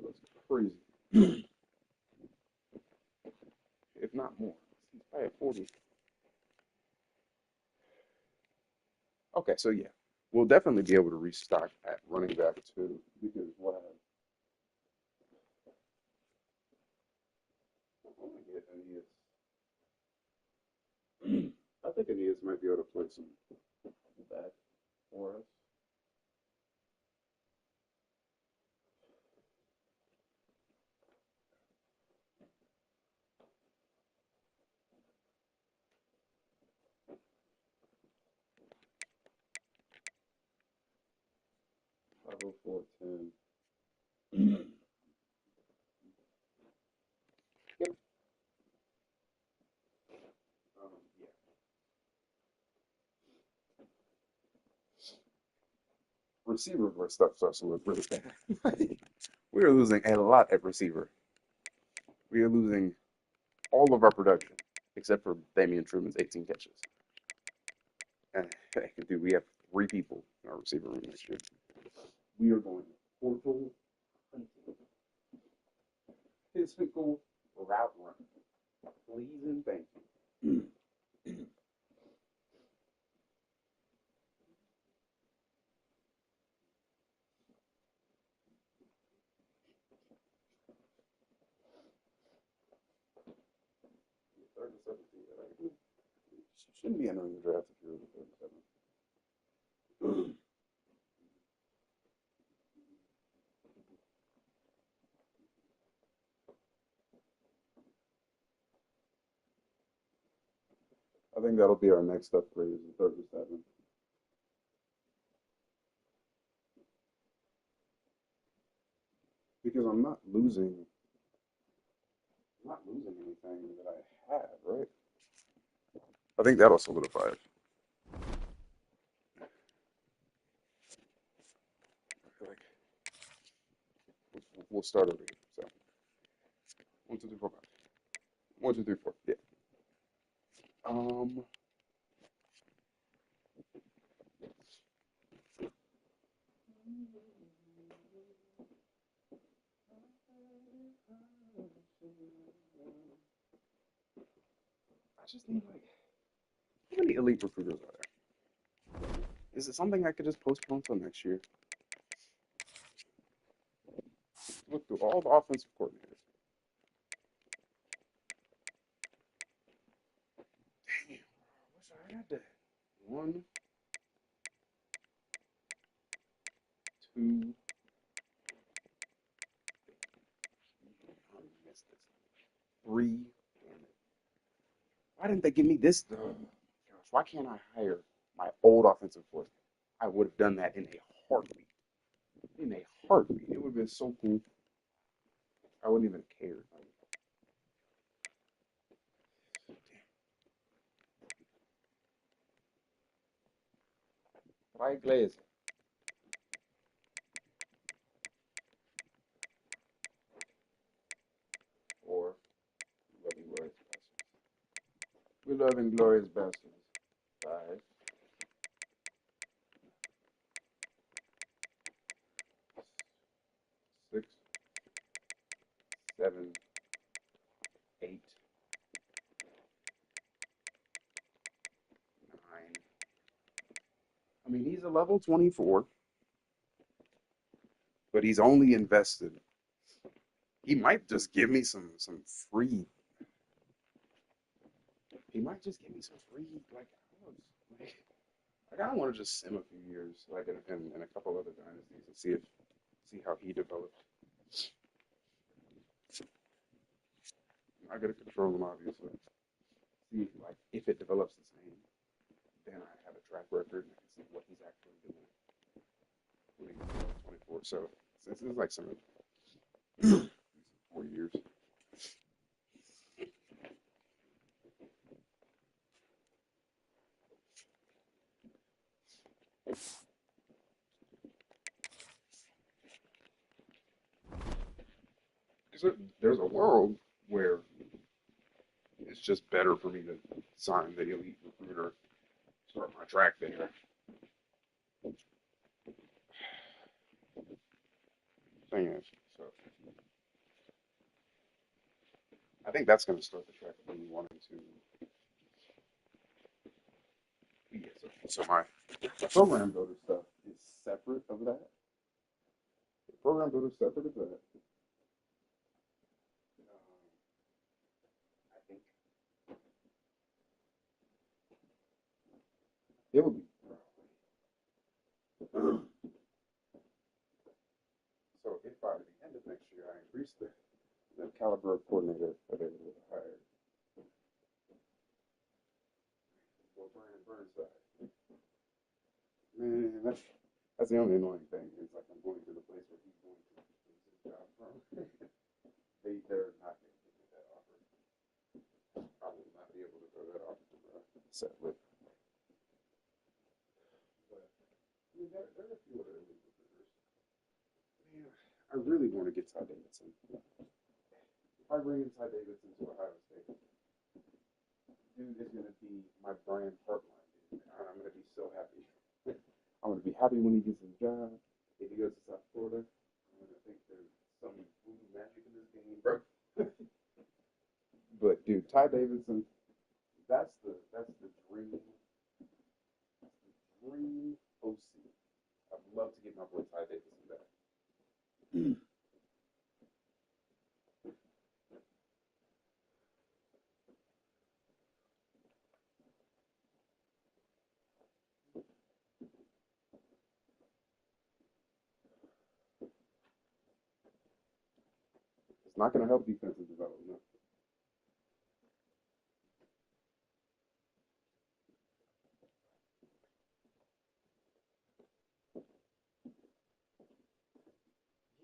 that's crazy. If not more. He's probably at 40. Okay, so yeah. We'll definitely be able to restock at running back too, because what I get Aeneas. I think Aeneas might be able to play some back for us. Y5W4 10. Yep. Yeah. Receiver where stuff starts to look really bad. We are losing a lot at receiver. We are losing all of our production, except for Damian Truman's 18 catches. And dude, we have 3 people in our receiver room next year. We are going portal hunting. physical route runner. Please and thank you. Third and 17. Shouldn't be entering the draft if you're over 37. I think that'll be our next upgrade is the 37. Because I'm not losing anything that I have, right? I think that'll solidify it. I feel like we'll start over here. So 1, 2, 3, 4, 5. 1, 2, 3, 4. Yeah. I just need like, how many elite recruiters are there? Is it something I could just postpone till next year? Look through all the offensive coordinators. Damn, I wish I had that. 1, 2. I missed this. 3. Damn it. Why didn't they give me this? Gosh, why can't I hire my old offensive coordinator? I would have done that in a heartbeat. In a heartbeat. It would have been so cool. I wouldn't even care. Why Glaze? Or Loving Glorious Bastards. We love Inglorious Bastards. 5, 6, 7, 8, 9. I mean, he's a level 24, but he's only invested. He might just give me some free. He might just give me some free, like I kind of want to just sim a few years, like in a couple other dynasties, and see how he develops. I gotta control him, obviously. See if it develops the same, then I have a track record and I can see what he's actually doing when he's 24. So this is like some 4 years. Because there's a world where it's just better for me to sign the elite recruiter, start my track there. Thing is, so I think that's going to start the track of me wanting to. Yeah, so my program builder stuff is separate of that. The program builder is separate of that. I think it would be so if by the end of next year I increase the caliber of coordinator available to hire. Well, Brian Burnside. Man, that's the only annoying thing. It's like I'm going to the place where he's going to lose his job from. They're not going to give me that offer. I will not be able to throw that offer to Brian, sadly. But I mean, there are a few other elite recruiters. Man, I really want to get Ty Davidson. If I bring in Ty Davidson to Ohio State, dude is going to be my Brian Hartline, dude. I'm going to be so happy. I'm going to be happy when he gets his job. If he goes to South Florida, I'm going to think there's some voodoo magic in this game, bro. But dude, Ty Davidson, that's the dream OC. I'd love to get my boy Ty Davidson back. It's not going to help defensive development.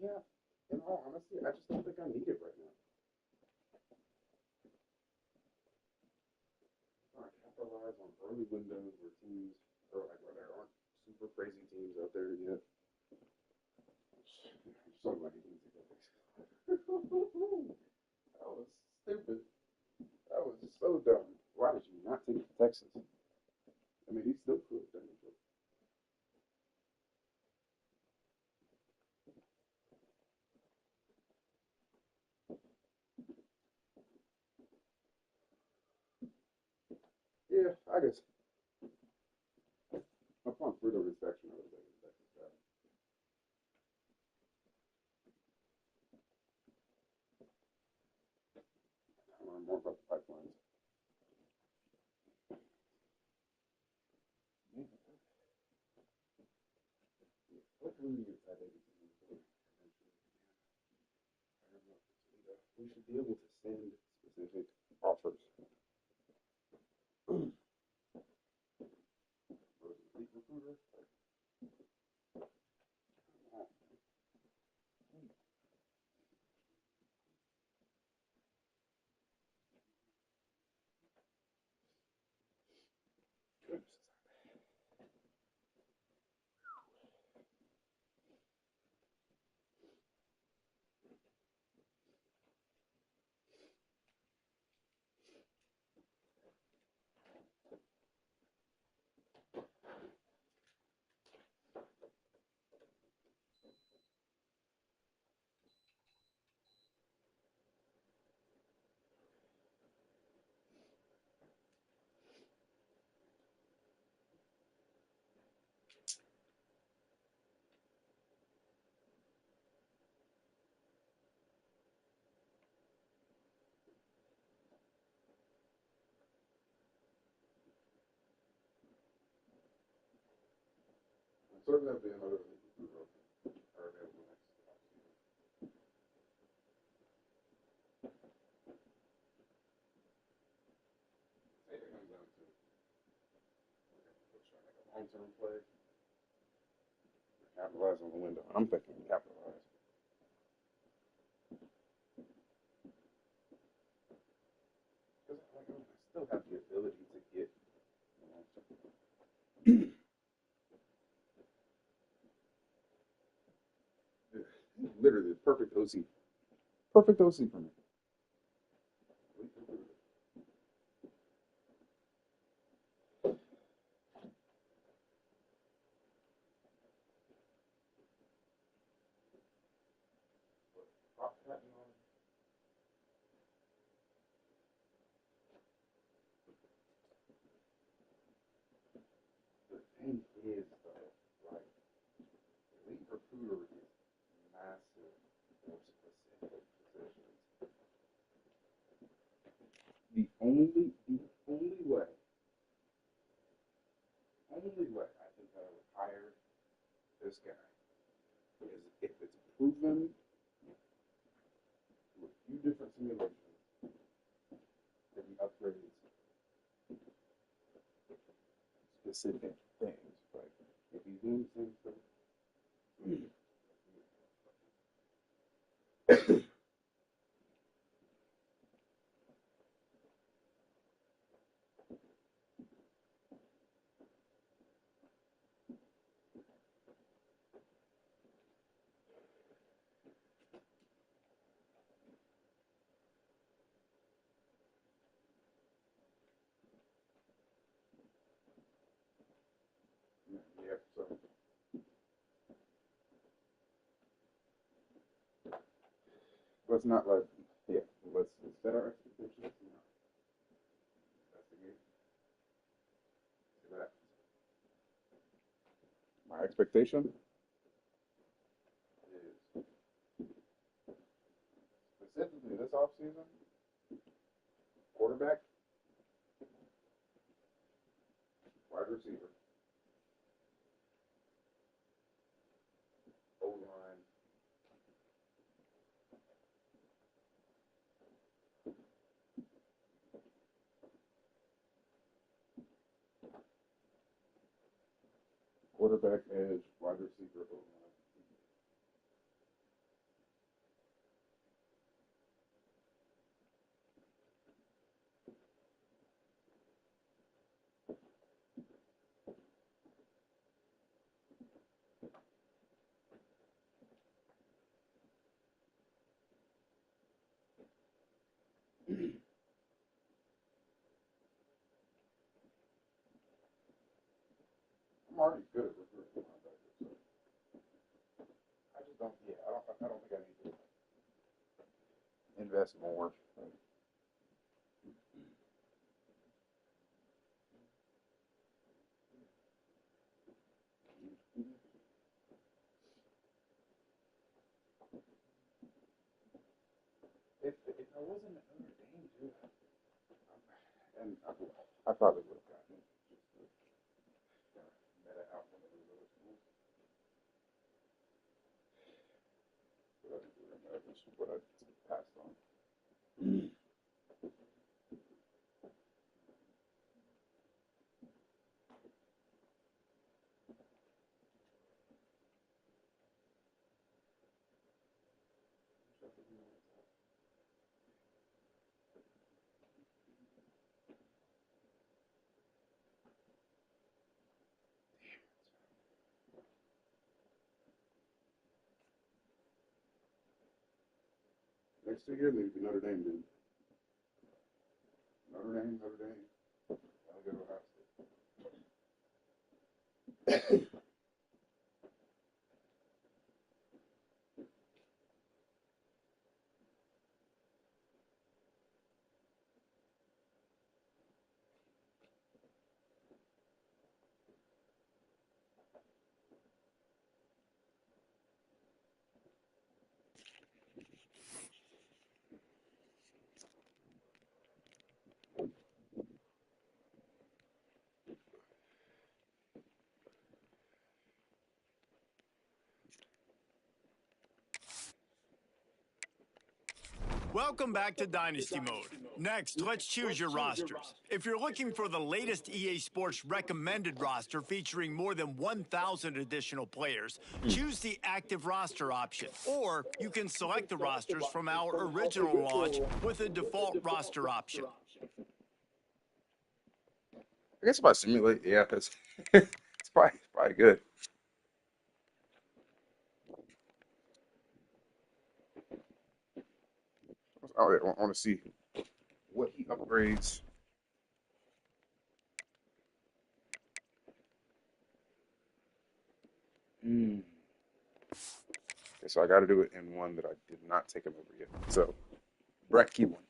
Yeah, in all honesty, I just don't think I need it right now. I capitalize on early windows where teams are like where there aren't super crazy teams out there yet. So glad he didn't take that That was stupid. That was so dumb. Why did you not take Texas? I mean, he still could, technically. Yeah, I guess. Upon further inspection, I would say Texas guy. I learn more about the pipelines. What do we get that we should be able to send specific offers. Recruiter. Certainly have to be another recruiter or available next offseason. It comes down to like a long-term play, capitalize on the window. I'm thinking capitalize. Because I still have the ability to get, literally the perfect OC. Perfect OC for me. The thing is, though, like, elite recruiter is massive for specific positions. The only way I think I would hire this guy is if it's proven through a few different simulations that he upgrades specific things. Like if he's doing the same stuff. Yeah, so let's not let Yeah, let's set our expectations now. Investigate. See that. My expectation is specifically this offseason, quarterback, wide receiver, O-line, quarterback, edge, wide receiver, O-line. I'm already good at recruiting linebackers, so I just don't. Yeah, I don't think I need to invest more. If I wasn't at Notre Dame, dude, and I probably would have gotten it. Just met it out one of those other schools. But that was what I passed on. Next 2 years, maybe Notre Dame, dude. Notre Dame. Gotta go to Ohio State. Welcome back to Dynasty Mode. Next, let's choose your rosters. If you're looking for the latest EA Sports recommended roster featuring more than 1,000 additional players, choose the active roster option. Or you can select the rosters from our original launch with a default roster option. I guess if I simulate, yeah, it's it's probably good. Oh, yeah, I want to see what he upgrades. Okay, so I got to do it in one that I did not take him over yet. So, Brett Key one.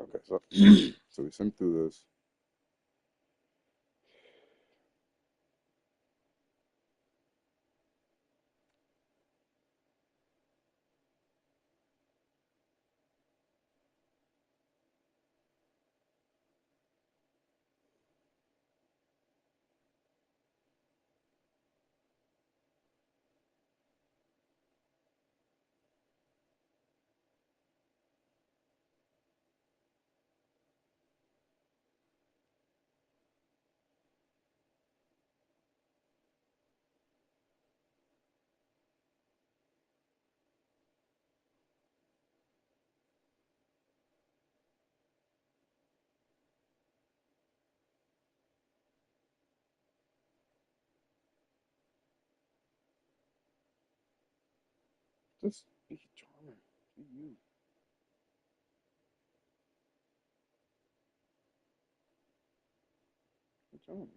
Okay, so so we sim through this. Just be charming. Be you. Be charming.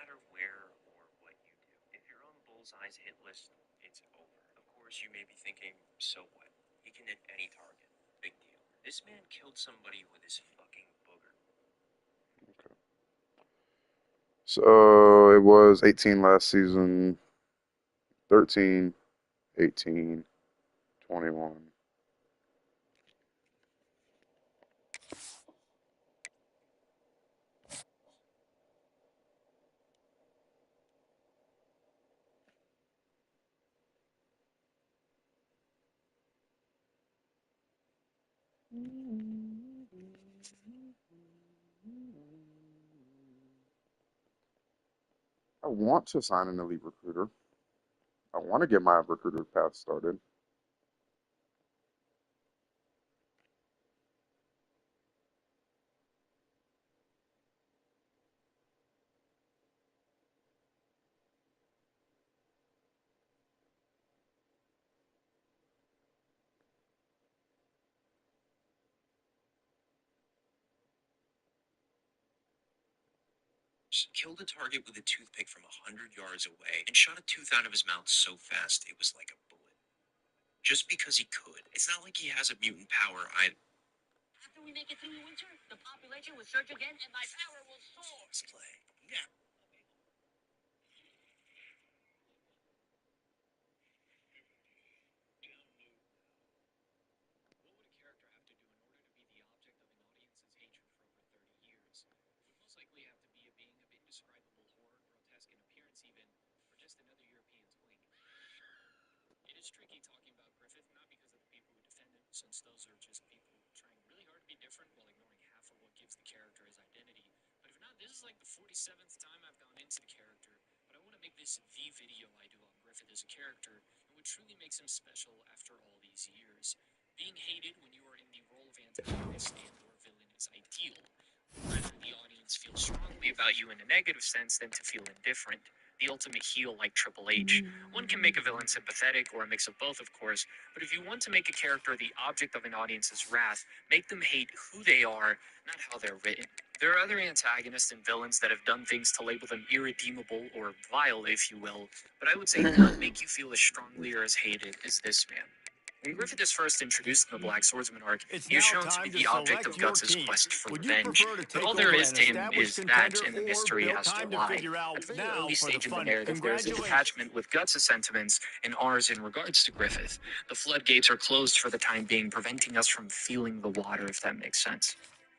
matter where or what you do. If you're on Bullseye's hit list, it's over. Of course, you may be thinking, so what? He can hit any target. Big deal. This man killed somebody with his fucking booger. Okay. So it was 18 last season, 13, 18, 21. I want to sign an elite recruiter. I want to get my recruiter path started. Killed a target with a toothpick from 100 yards away and shot a tooth out of his mouth so fast it was like a bullet. Just because he could. It's not like he has a mutant power either. After we make it through the winter, the population will surge again and my power will soar. Play. Yeah. What would a character have to do in order to be the object of an audience's hatred for over 30 years? Would most likely have to be a being of indescribable horror, grotesque in appearance even, or just another European twink. It is tricky talking about Griffith, not because of the people who defend him, since those are just people trying really hard to be different while ignoring half of what gives the character his identity. But if not, this is like the 47th time I've gone into the character, but I want to make this the video I do on Griffith as a character, and what truly makes him special after all these years. Being hated when you are in the role of antagonist and or villain is ideal. Rather, the audience feels strongly about you in a negative sense than to feel indifferent. The ultimate heel like Triple H. One can make a villain sympathetic, or a mix of both, of course, but if you want to make a character the object of an audience's wrath, make them hate who they are, not how they're written. There are other antagonists and villains that have done things to label them irredeemable, or vile, if you will, but I would say none make you feel as strongly or as hated as this man. When Griffith is first introduced in the Black Swordsman arc, he is shown to be the object of Guts' quest for revenge. But all there is to him is that and the mystery as to why. At the very early stage in the narrative, there is a detachment with Guts' sentiments and ours in regards to Griffith. The floodgates are closed for the time being, preventing us from feeling the water, if that makes sense.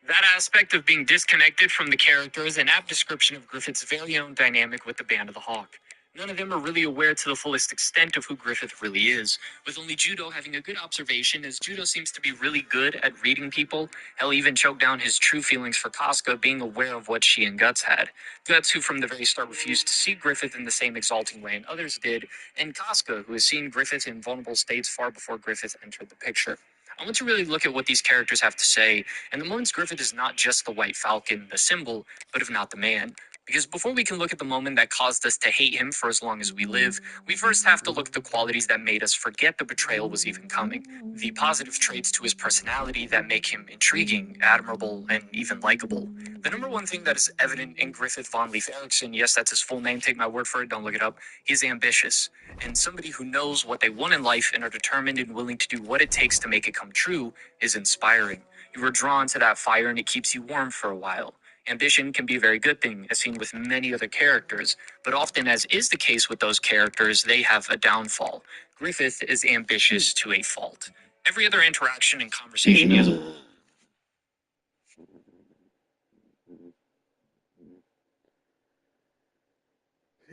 That aspect of being disconnected from the character is an apt description of Griffith's very own dynamic with the Band of the Hawk. None of them are really aware to the fullest extent of who Griffith really is, with only Judo having a good observation, as Judo seems to be really good at reading people. Hell, even choked down his true feelings for Casca, being aware of what she and Guts had. Guts, who from the very start refused to see Griffith in the same exalting way and others did, and Casca, who has seen Griffith in vulnerable states far before Griffith entered the picture. I want to really look at what these characters have to say, and the moments Griffith is not just the White Falcon, the symbol, but if not the man. Because before we can look at the moment that caused us to hate him for as long as we live, we first have to look at the qualities that made us forget the betrayal was even coming. The positive traits to his personality that make him intriguing, admirable, and even likable. The number one thing that is evident in Griffith von Leif Erikson, yes, that's his full name, take my word for it, don't look it up, he's ambitious. And somebody who knows what they want in life and are determined and willing to do what it takes to make it come true is inspiring. You are drawn to that fire and it keeps you warm for a while. Ambition can be a very good thing, as seen with many other characters, but often, as is the case with those characters, they have a downfall. Griffith is ambitious to a fault. Every other interaction and conversation he has.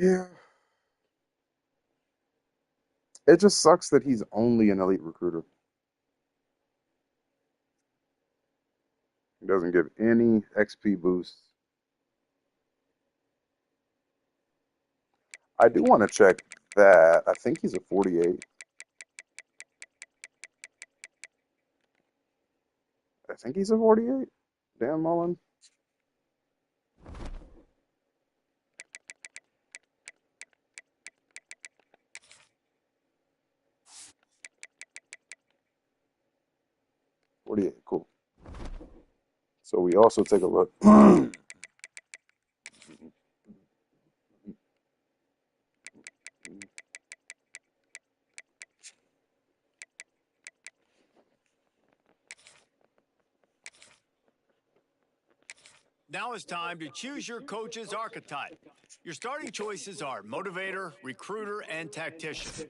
Yeah. It just sucks that he's only an elite recruiter. He doesn't give any XP boosts. I do want to check that. I think he's a 48. I think he's a 48. Dan Mullen. Cool. So we also take a look. Now it's time to choose your coach's archetype. Your starting choices are motivator, recruiter, and tactician.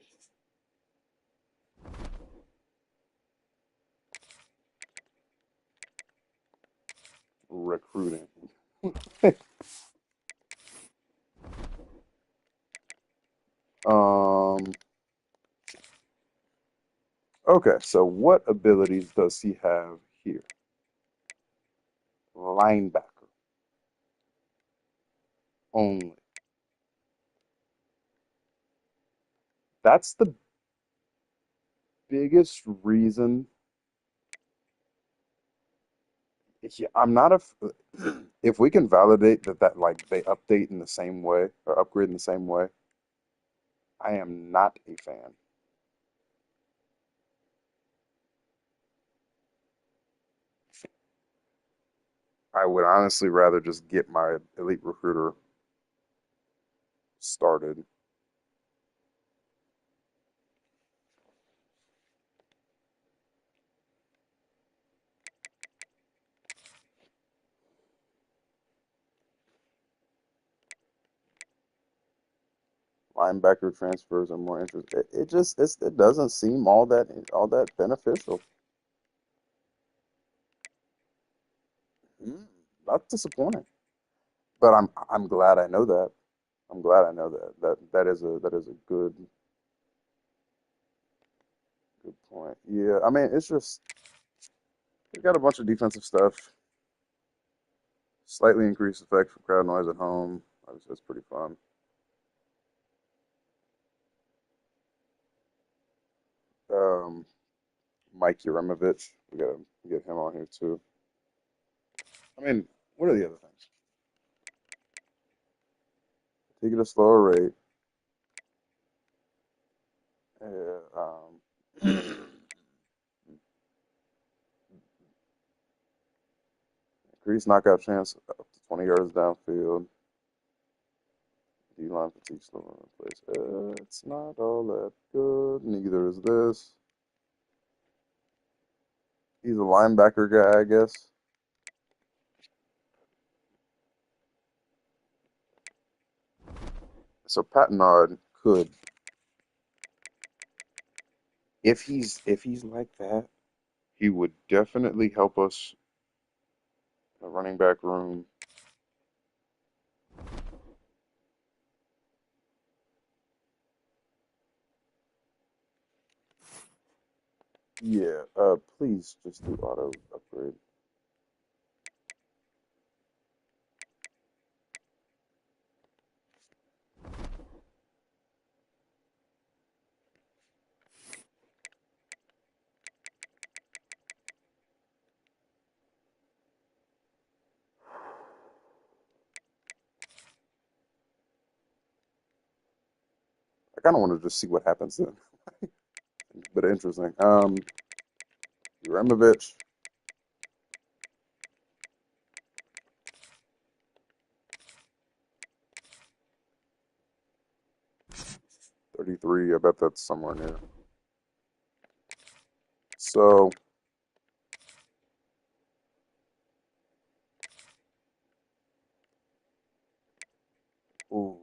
Recruiting. Okay, so what abilities does he have here? Linebacker only. That's the biggest reason. Yeah, I'm not a. If we can validate that like they update in the same way or upgrade in the same way, I am not a fan. I would honestly rather just get my elite recruiter started. Linebacker transfers are more interesting. It doesn't seem all that beneficial. Mm, That's disappointing. But I'm glad I know that. I'm glad I know that. That is a good point. Yeah, I mean it's just we got a bunch of defensive stuff. Slightly increased effect from crowd noise at home. Obviously, that's pretty fun. Um, Mike Yurimovich, we gotta get him on here too. I mean, what are the other things? Take it at a slower rate. Increased knockout chance up to 20 yards downfield. D-line fatigue slower in place. It's not all that good. Neither is this. He's a linebacker guy, I guess. So Patnod could, if he's like that, he would definitely help us in the running back room. Yeah, please just do auto upgrade. I kind of want to just see what happens then. But interesting. Uramovich, 33. I bet that's somewhere near. So, ooh,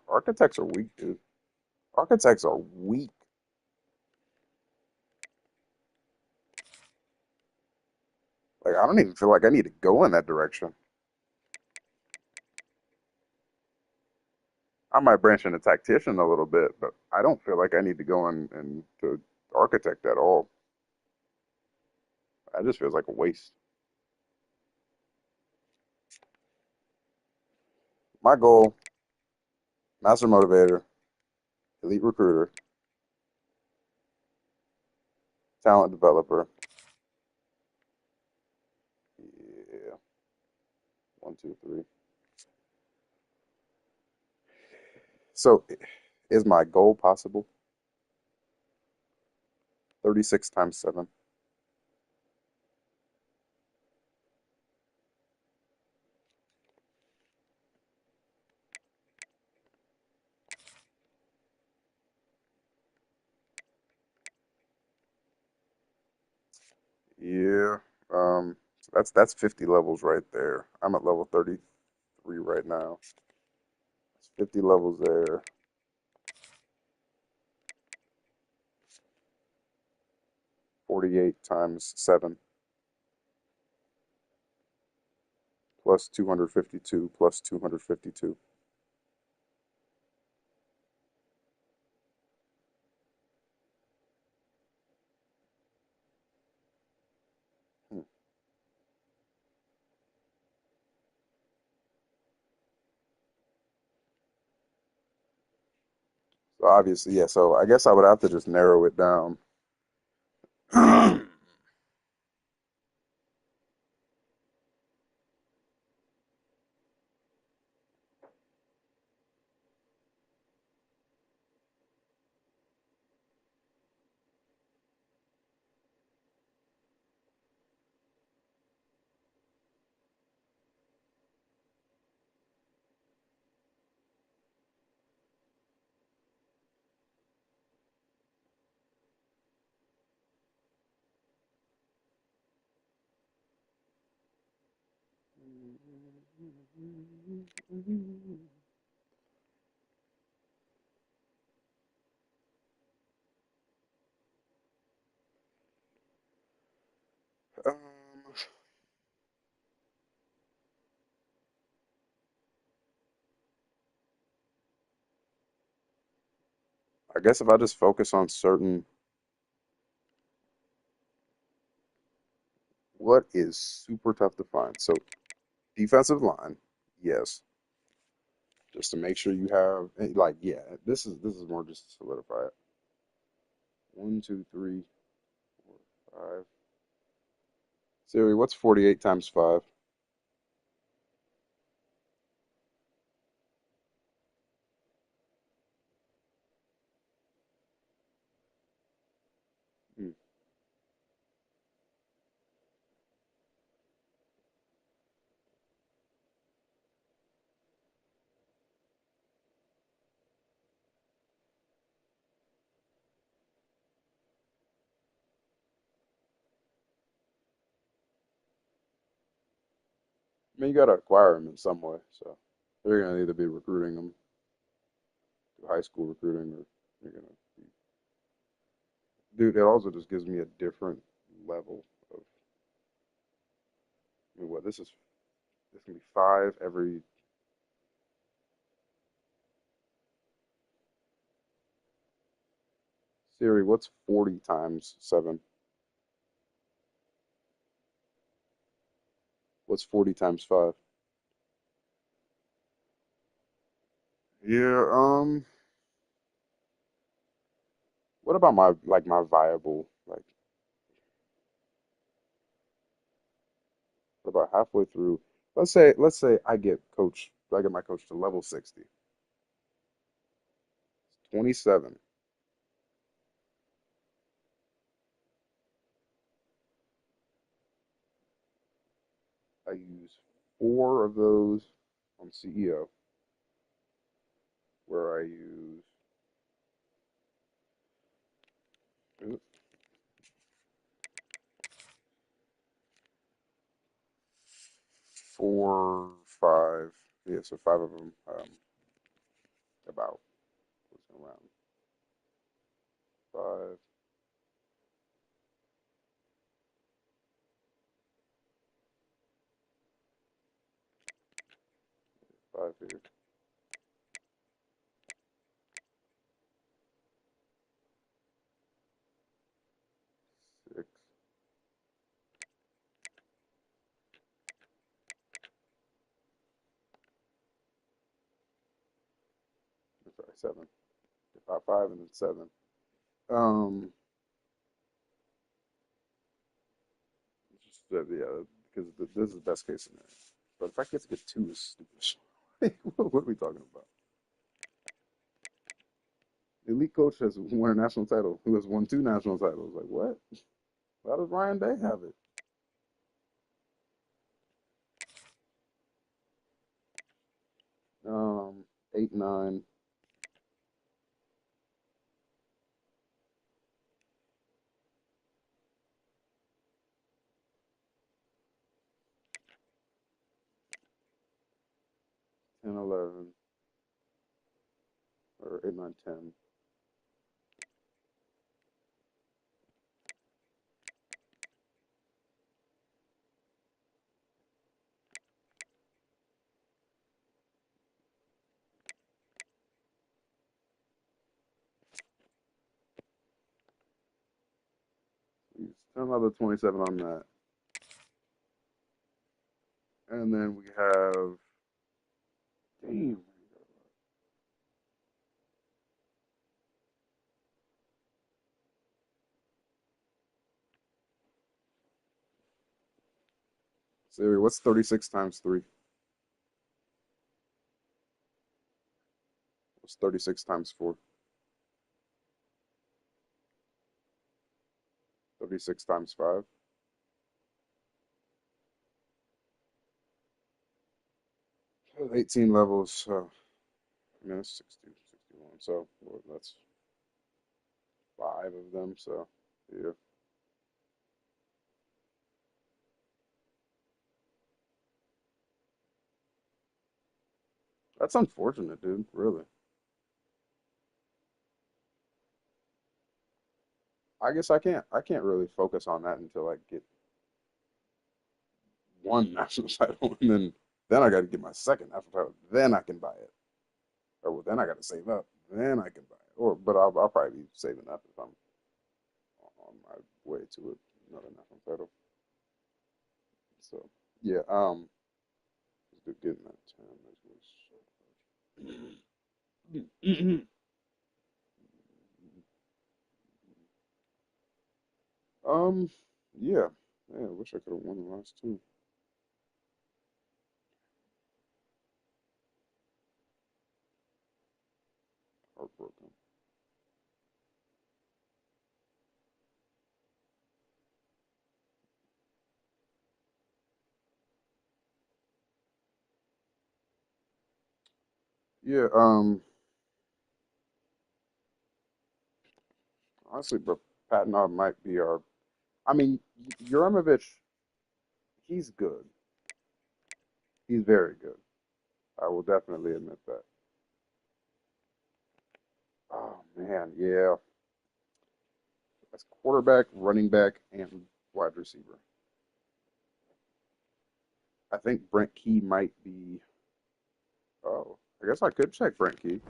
architects are weak, dude. Architects are weak. Like, I don't even feel like I need to go in that direction. I might branch into tactician a little bit, but I don't feel like I need to go in and to architect at all. That just feels like a waste. My goal, master motivator, elite recruiter, Talent developer. Yeah. 1, 2, 3. So, is my goal possible? 36 times 7. Yeah. So that's 50 levels right there. I'm at level 33 right now. That's 50 levels there. 48 times 7 plus 252 plus 252. Hmm. So obviously, yeah. So I guess I would have to just narrow it down. Um, I guess if I just focus on certain, what is super tough to find? So defensive line, yes, just to make sure you have like yeah, this is more just to solidify it. 1, 2, 3, 4, 5. Siri, what's 48 times 5? Hmm. I mean, you gotta acquire them in some way, so they're gonna either be recruiting them through high school recruiting, or you're gonna be, dude. It also just gives me a different level of. I mean, what this can be 5 every. Siri, what's 40 times 7? What's 40 times 5? Yeah, what about my viable, like, what about halfway through? Let's say I get my coach to level 60. 27. I use 4 of those on CEO, where I use uh, 4, 5. Yeah, so 5 of them, about, what's around 5, 5 here, 6, sorry, 7. 5, 5, and then 7. Um, Yeah, because this is the best case scenario. But if I get to get two, is stupid. What are we talking about? Elite coach has won a national title. Who has won two national titles? Like what? How does Ryan Day have it? Um, 8, 9. And 11, or 8, 9, 10. He's 10, 11, 27 on that. And then we have, damn. Siri, what's 36 times 3? What's 36 times 4? 36 times 5? 18 levels, so I mean, that's 60, 61. So well, that's 5 of them. So yeah, that's unfortunate, dude. Really. I guess I can't really focus on that until I get one national title, and then I got to get my second national title. Then I can buy it. Or well, then I got to save up. Then I can buy it. Or but I'll probably be saving up if I'm on my way to another national title. So yeah, getting that 10. Um, yeah. Yeah, I wish I could have won the last two. Heartbroken. Yeah, honestly, but Patnod might be our. I mean, Juranovic, he's good. He's very good. I will definitely admit that. Oh man, yeah. That's quarterback, running back, and wide receiver. I think Brent Key might be. Oh, I guess I could check Brent Key.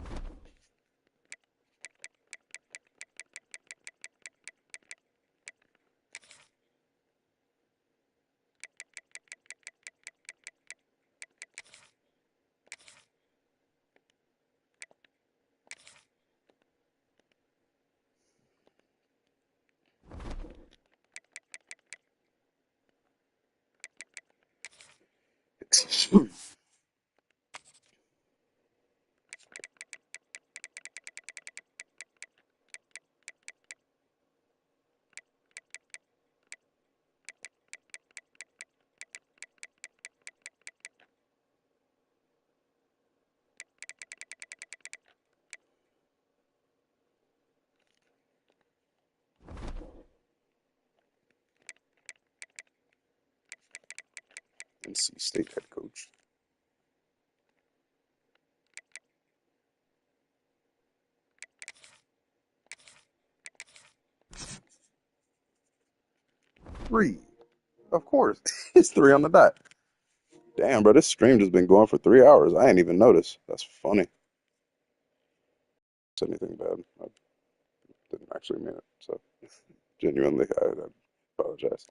NC State head coach. Three. Of course. It's three on the dot. Damn, bro, this stream just been going for 3 hours. I ain't even noticed. That's funny. Said anything bad. I didn't actually mean it. So genuinely, I apologize.